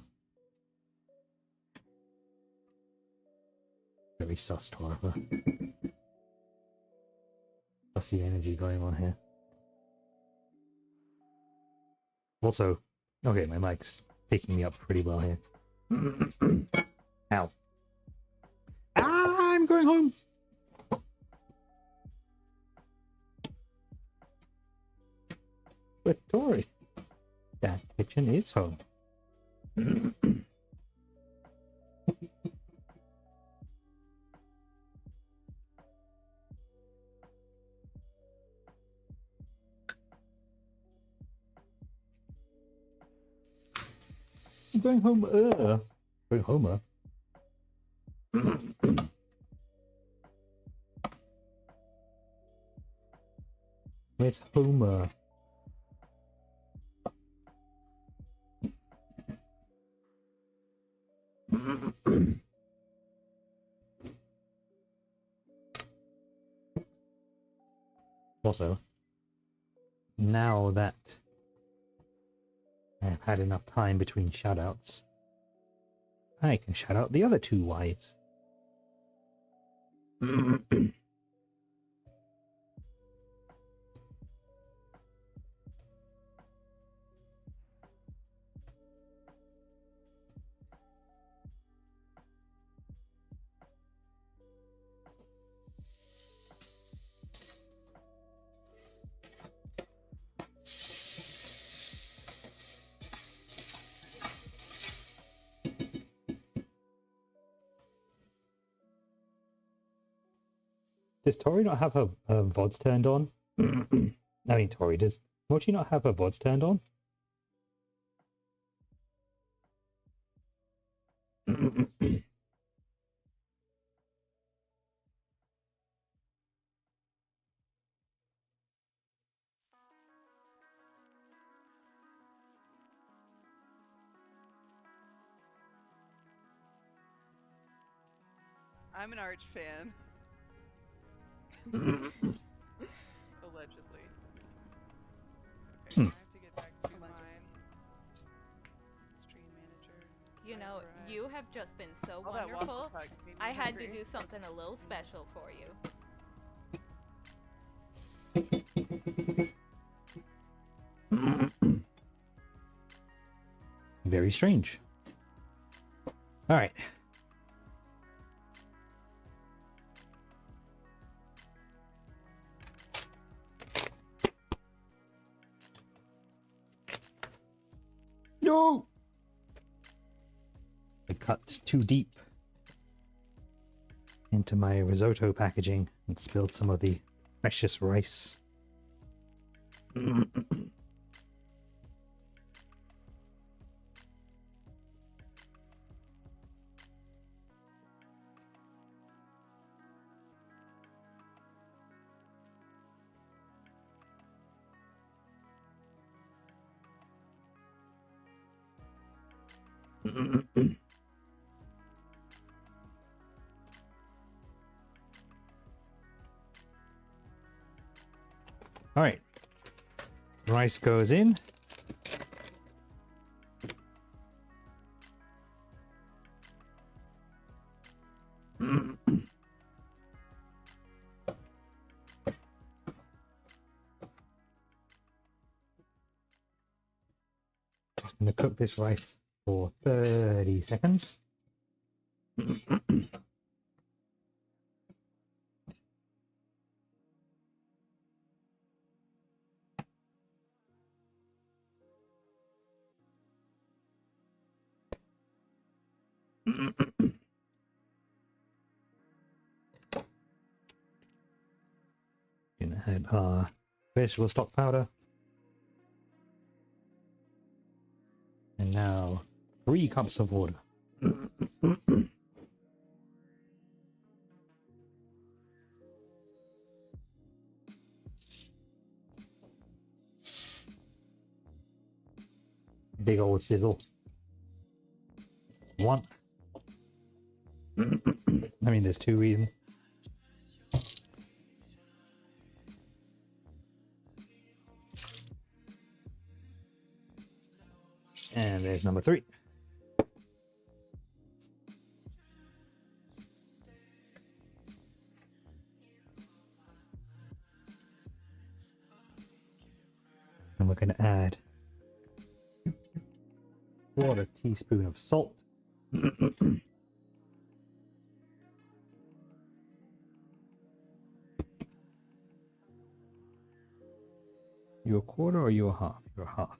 Very sus, however. Sussy energy going on here. Also, okay, my mic's picking me up pretty well here. Ow. Ah, I'm going home. But Tori, that kitchen is home. I'm going home. Going home. Where's Homer? Also, now that I've had enough time between shoutouts, I can shout out the other two wives. Does Tori not have her VODs turned on? I mean, Tori, does Mochi not have her VODs turned on? I'm an Arch fan. Allegedly. Okay, I have to get back to mine. Stream manager. You know, you have just been so All that waffle wonderful. talk made me I had to hungry. do something a little special for you. Very strange. All right. No! I cut too deep into my risotto packaging and spilled some of the precious rice. All right, rice goes in. Just gonna cook this rice for 30 seconds. Gonna add our vegetable stock powder. And now 3 cups of water. Big old sizzle. 1. I mean, there's 2 even. And there's number 3. And we're going to add 1/4 teaspoon of salt. You a quarter or you a half? You're a half.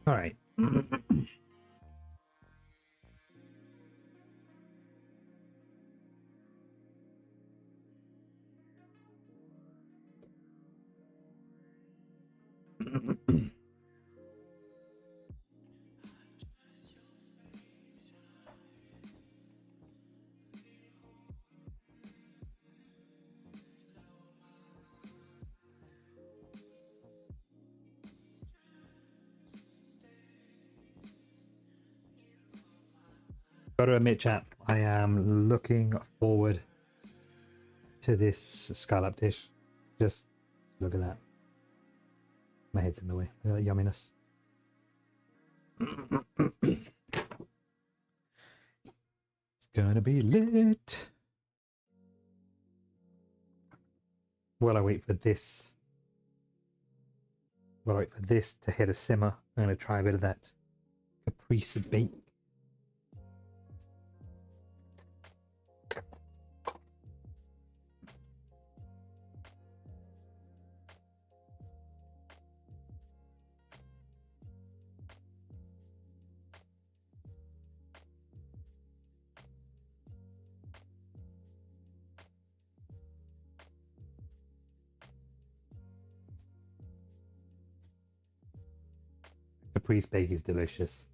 All right. Gotta admit, chat, I am looking forward to this scallop dish. Just look at that. My head's in the way. Look at that yumminess. It's gonna be lit. while I wait for this, to hit a simmer, I'm going to try a bit of that Caprese bake. Caprese bake is delicious.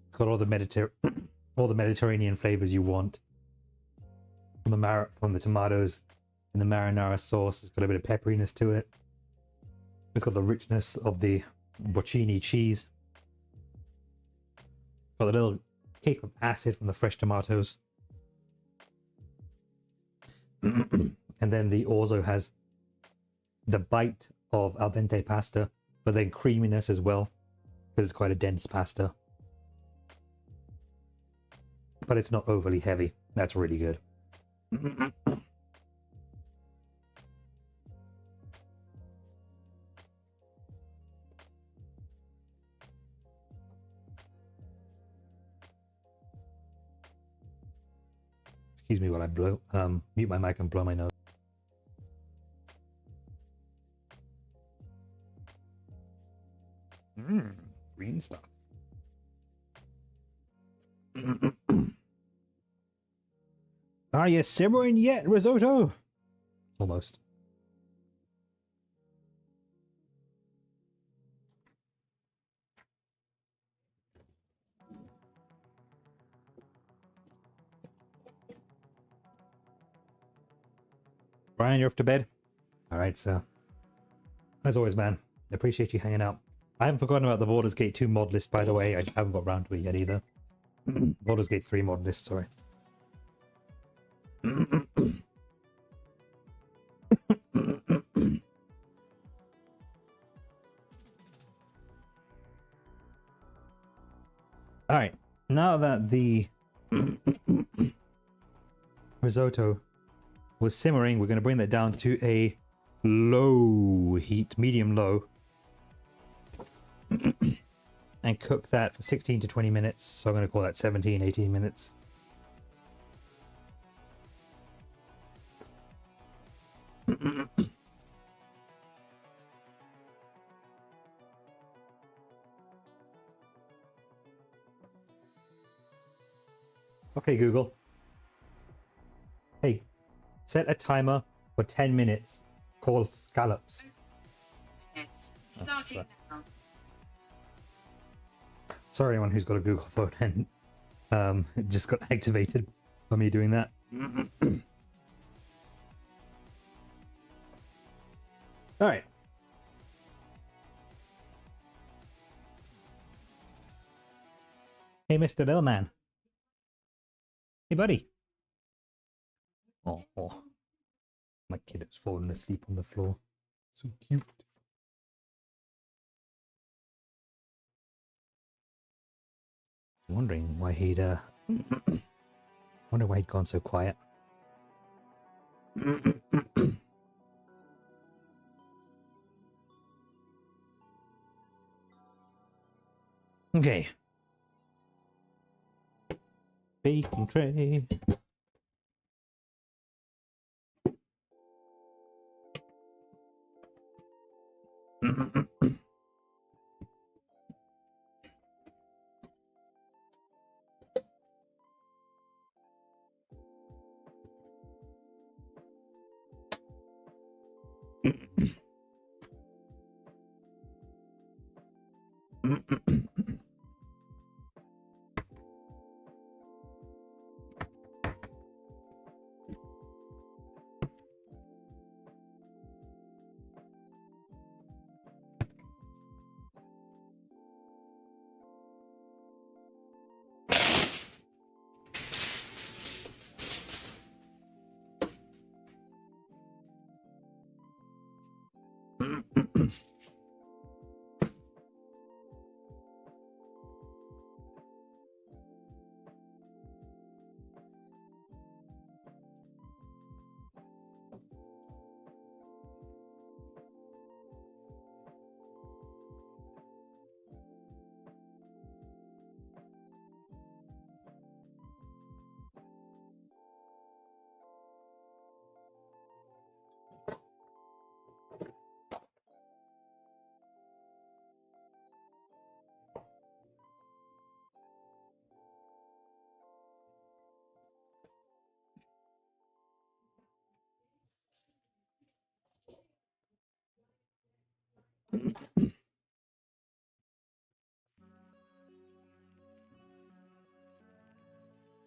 It's got all the all the Mediterranean flavors you want. From the tomatoes and the marinara sauce. It's got a bit of pepperiness to it. It's got the richness of the bocchini cheese. Got a little kick of acid from the fresh tomatoes. And then the Orzo has the bite of al dente pasta, but then creaminess as well, because it's quite a dense pasta. But it's not overly heavy. That's really good. Excuse me while I mute my mic and blow my nose. Green stuff. Are you simmering yet, risotto? Almost. Brian, you're off to bed? Alright, so. As always, man, I appreciate you hanging out. I haven't forgotten about the Baldur's Gate 2 mod list, by the way. I just haven't got around to it yet either. Baldur's Gate 3 mod list, sorry. Alright, now that the risotto was simmering, we're going to bring that down to a low heat, medium low. And cook that for 16 to 20 minutes. So I'm going to call that 17, 18 minutes. Okay, Google. Hey, set a timer for 10 minutes called Scallops. It's starting now. Sorry, anyone who's got a Google phone and it just got activated by me doing that. All right. Hey, Mr. Lillman. Hey, buddy. Oh, my kid is falling asleep on the floor. So cute. Wondering why he'd wonder why he'd gone so quiet. Okay. Baking tray.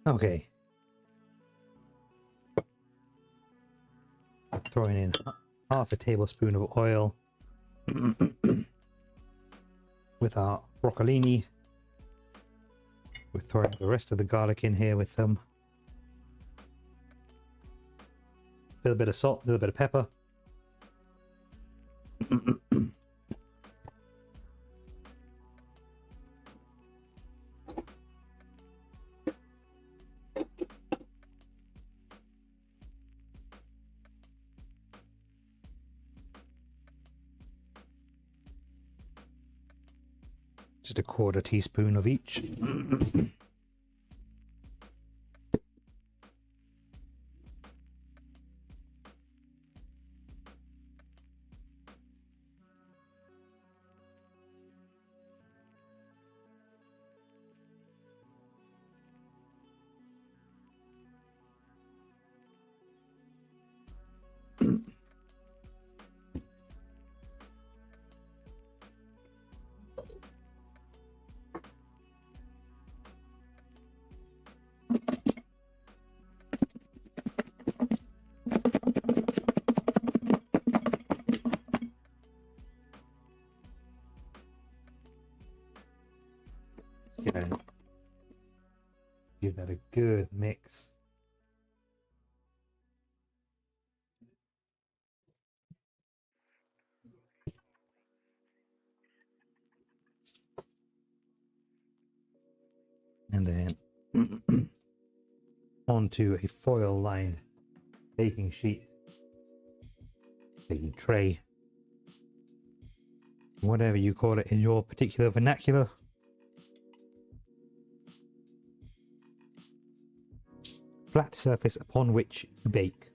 Okay. Throwing in half a tablespoon of oil with our broccolini. We're throwing the rest of the garlic in here with them. A little bit of salt, a little bit of pepper. Just a quarter teaspoon of each. Give that a good mix. And then onto a foil lined baking sheet, baking tray, whatever you call it in your particular vernacular. Flat surface upon which you bake.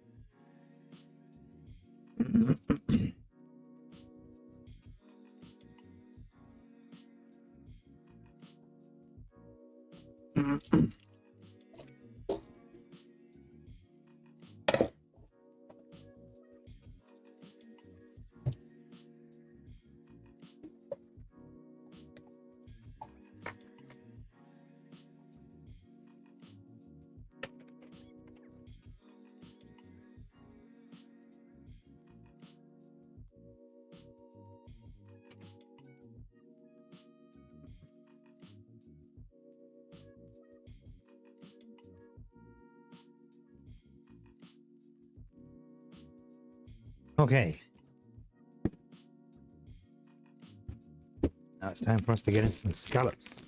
Okay. Now it's time for us to get into some scallops.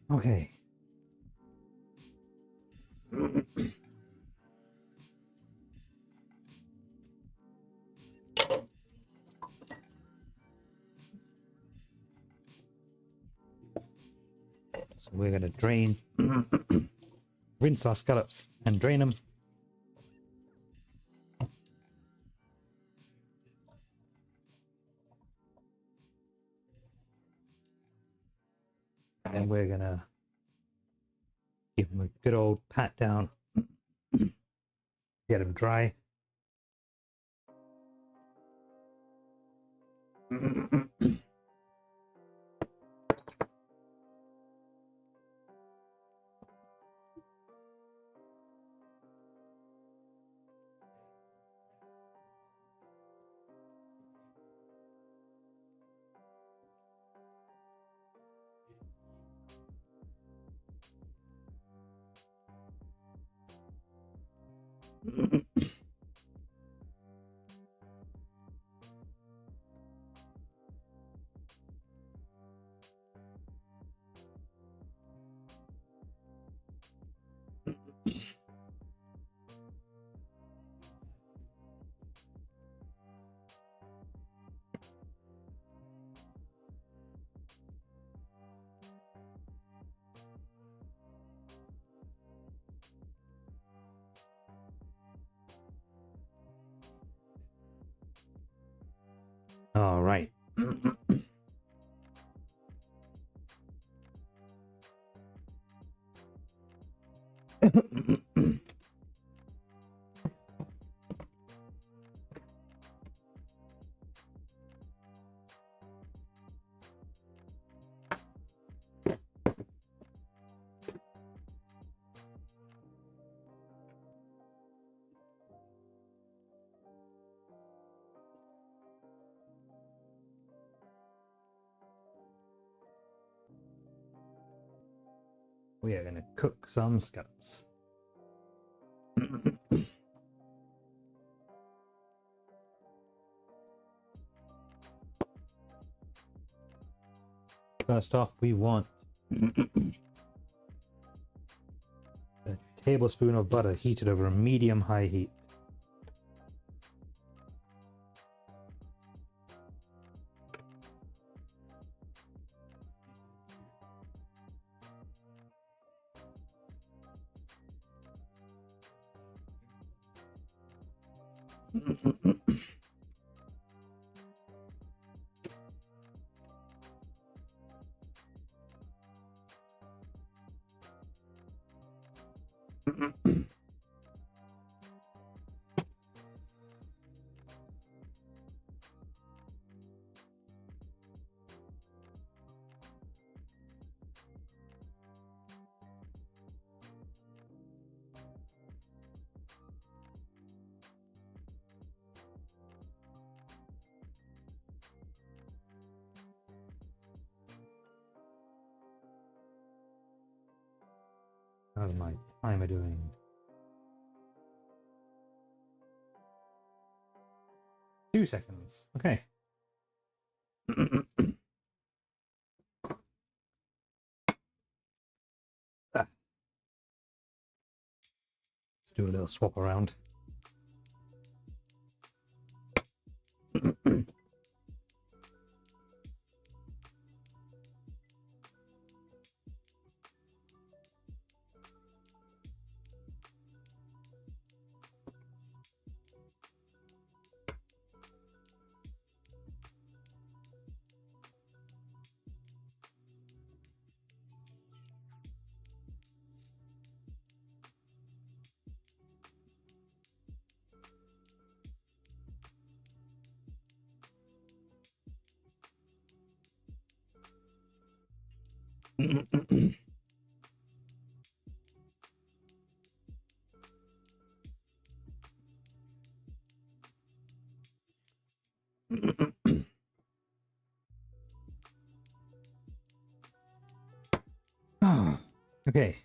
Okay. So we're going to drain, rinse our scallops and drain them. And then we're going to give them a good old pat down, get them dry. All right. We are going to cook some scallops. First off, we want a tablespoon of butter heated over a medium-high heat. How's my timer doing? Two seconds. Okay. Let's do a little swap around. Oh, okay.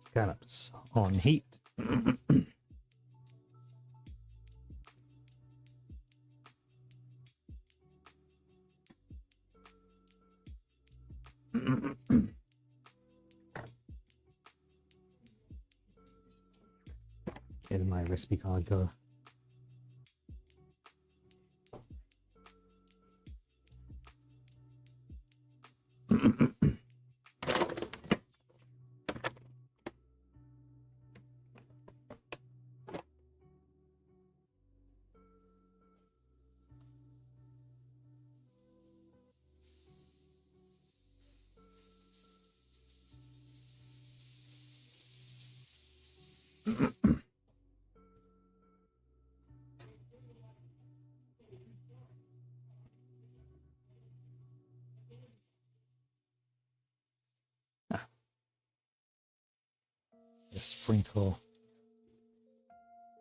Scallops on heat. Where did my recipe card go? Just sprinkle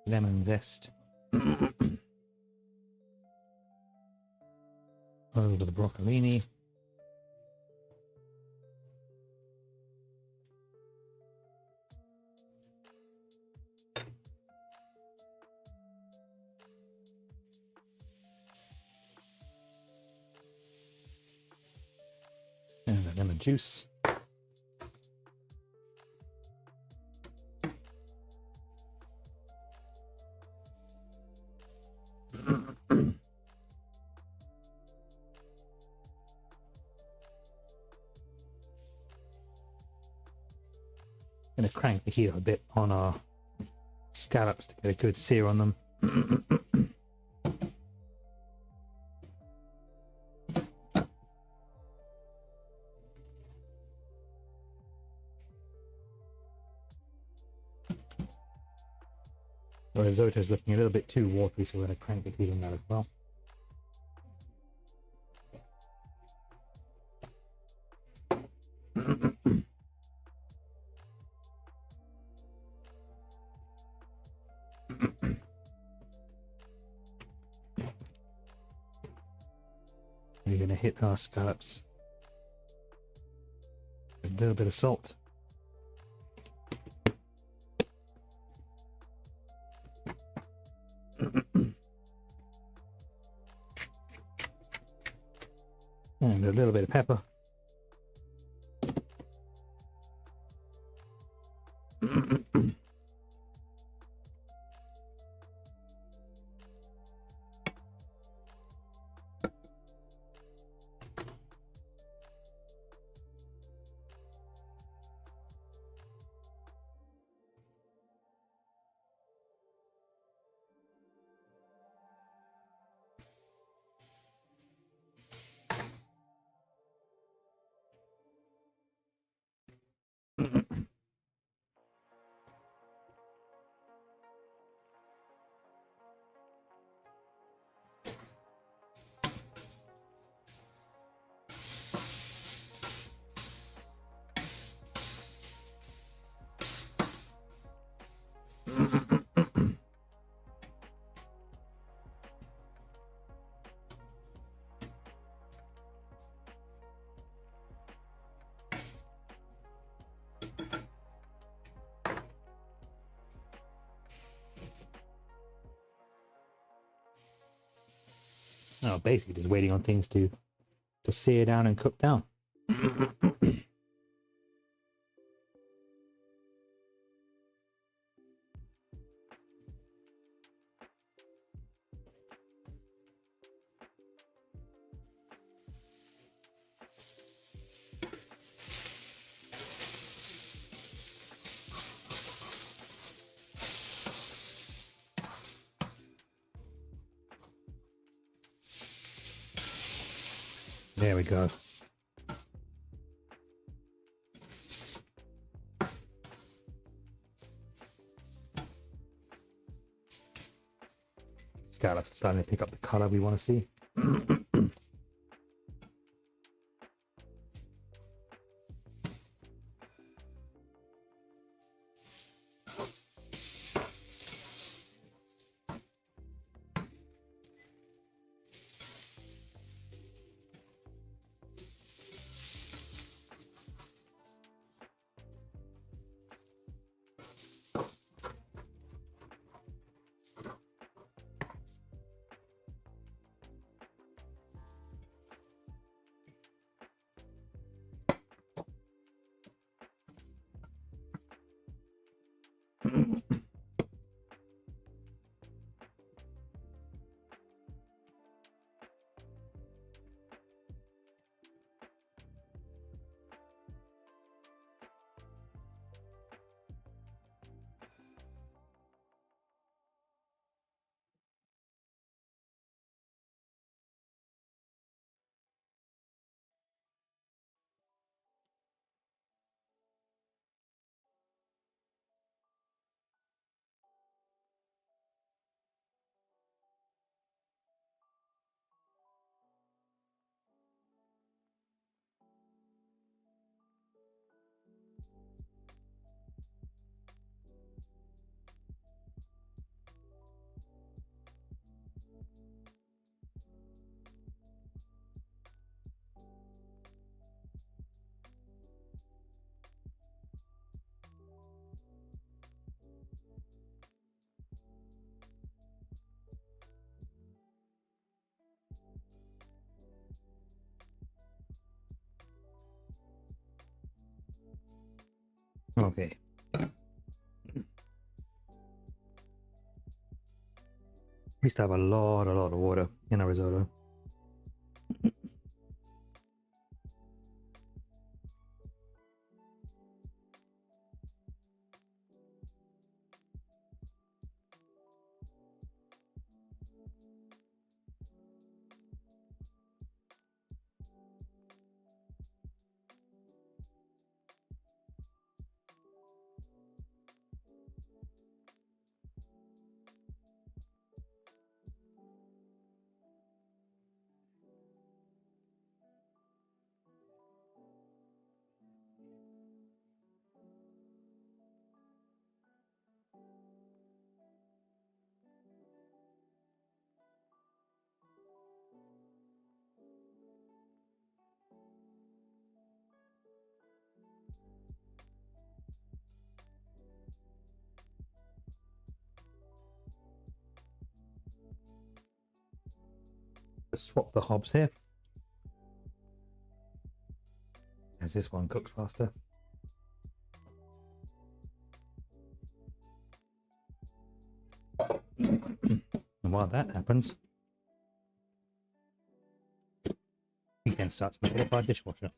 lemon zest over the broccolini. And the lemon juice. Gonna crank the heat up a bit on our scallops to get a good sear on them. The risotto is looking a little bit too watery, so we're going to crank the heat on that as well. We're going to hit our scallops with a little bit of salt. And a little bit of pepper. Oh, basically just waiting on things to sear down and cook down. There we go. Scallops starting to pick up the color we want to see. Okay. We used to have a lot of water in our risotto. Let's swap the hobs here. As this one cooks faster. And while that happens, we can start to fill up our dishwasher.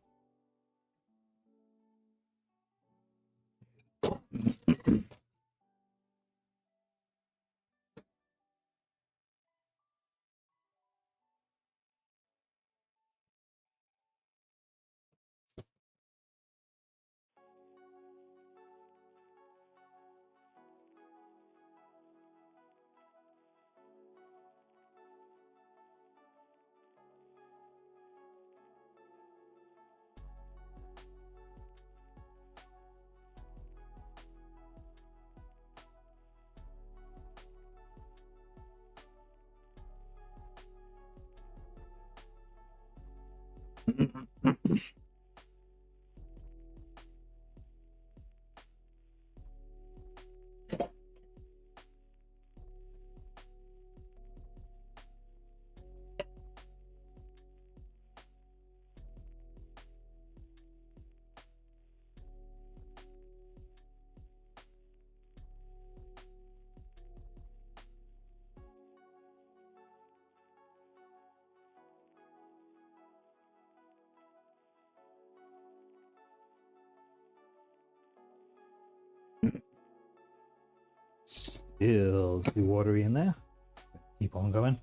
Still too watery in there. Keep on going.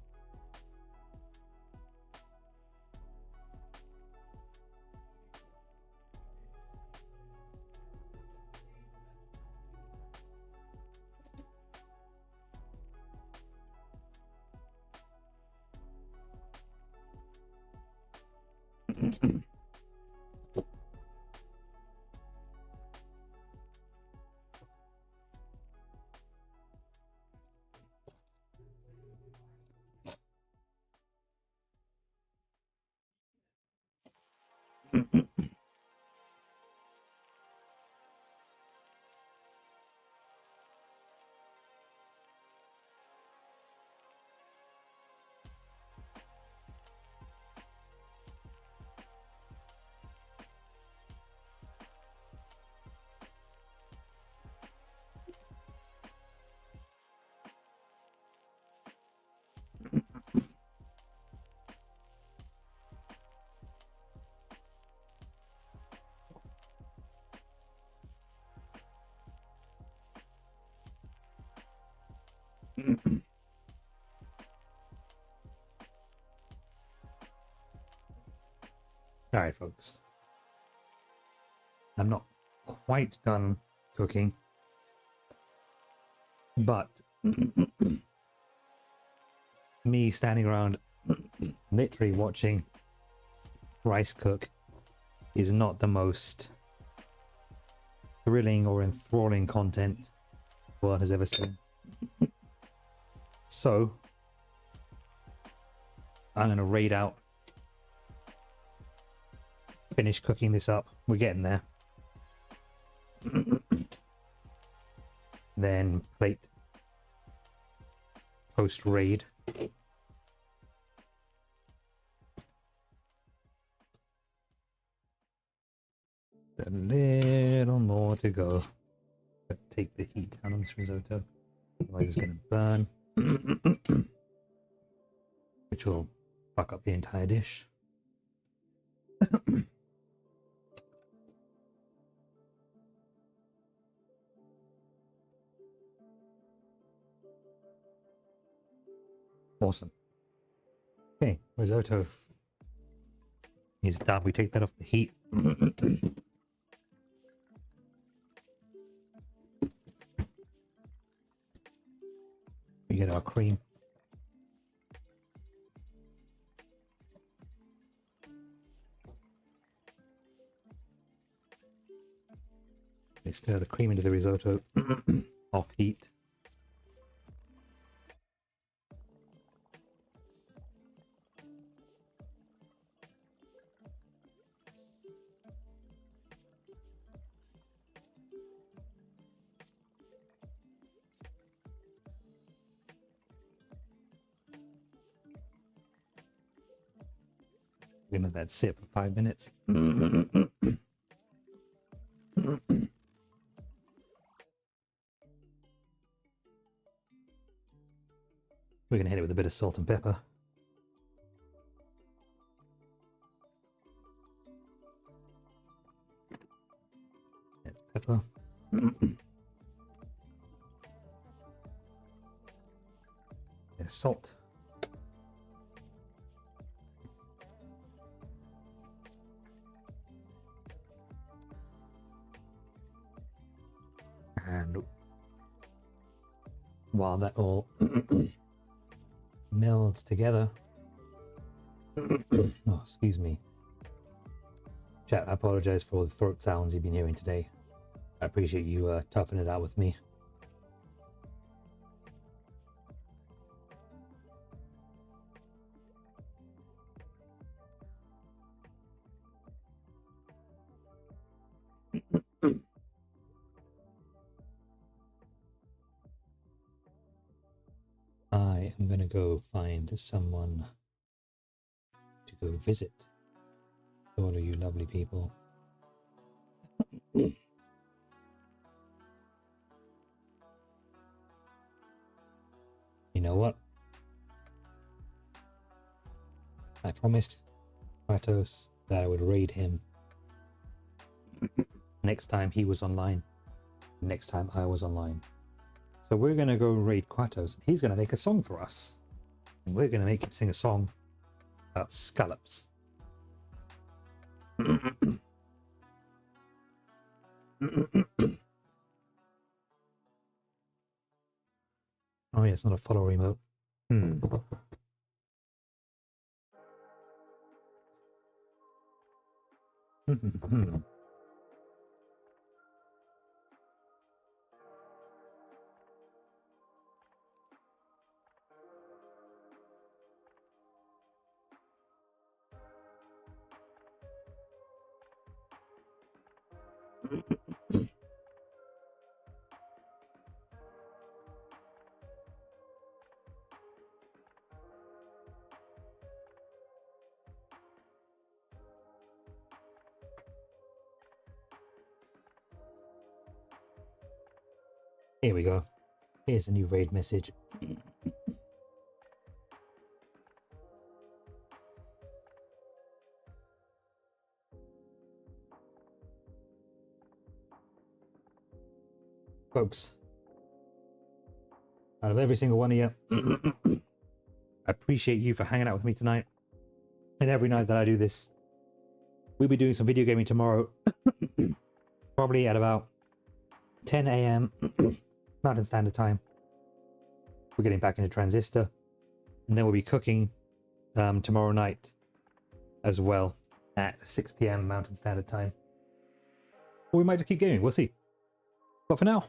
All right, folks. I'm not quite done cooking, but me standing around literally watching rice cook is not the most thrilling or enthralling content the world has ever seen. So I'm going to raid out, finish cooking this up. We're getting there. Then plate post raid. A little more to go. But take the heat down on this risotto, otherwise it's going to burn, which will fuck up the entire dish. Awesome. Okay, risotto is done. We take that off the heat. We get our cream. We stir the cream into the risotto off heat. We're gonna let that sit for 5 minutes. We're gonna hit it with a bit of salt and pepper. Pepper. Yeah, salt. And while that all melds together, oh, excuse me. Chat, I apologize for the throat sounds you've been hearing today. I appreciate you toughing it out with me. I am going to go find someone to go visit. All of you lovely people. You know what? I promised Kratos that I would raid him next time he was online, next time I was online. So we're going to go raid Kratos. He's going to make a song for us. And we're going to make him sing a song about scallops. Oh yeah, it's not a follow remote. Here we go. Here's a new raid message. Folks, out of every single one of you, I appreciate you for hanging out with me tonight. And every night that I do this, we'll be doing some video gaming tomorrow. Probably at about 10 a.m. Mountain Standard Time. We're getting back into Transistor. And then we'll be cooking tomorrow night as well at 6 p.m. Mountain Standard Time. Or we might just keep gaming. We'll see. But for now,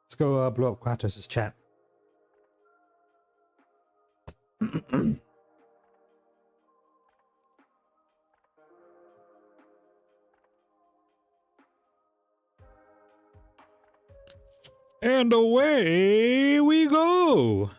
let's go blow up Kratos' chat. And away we go!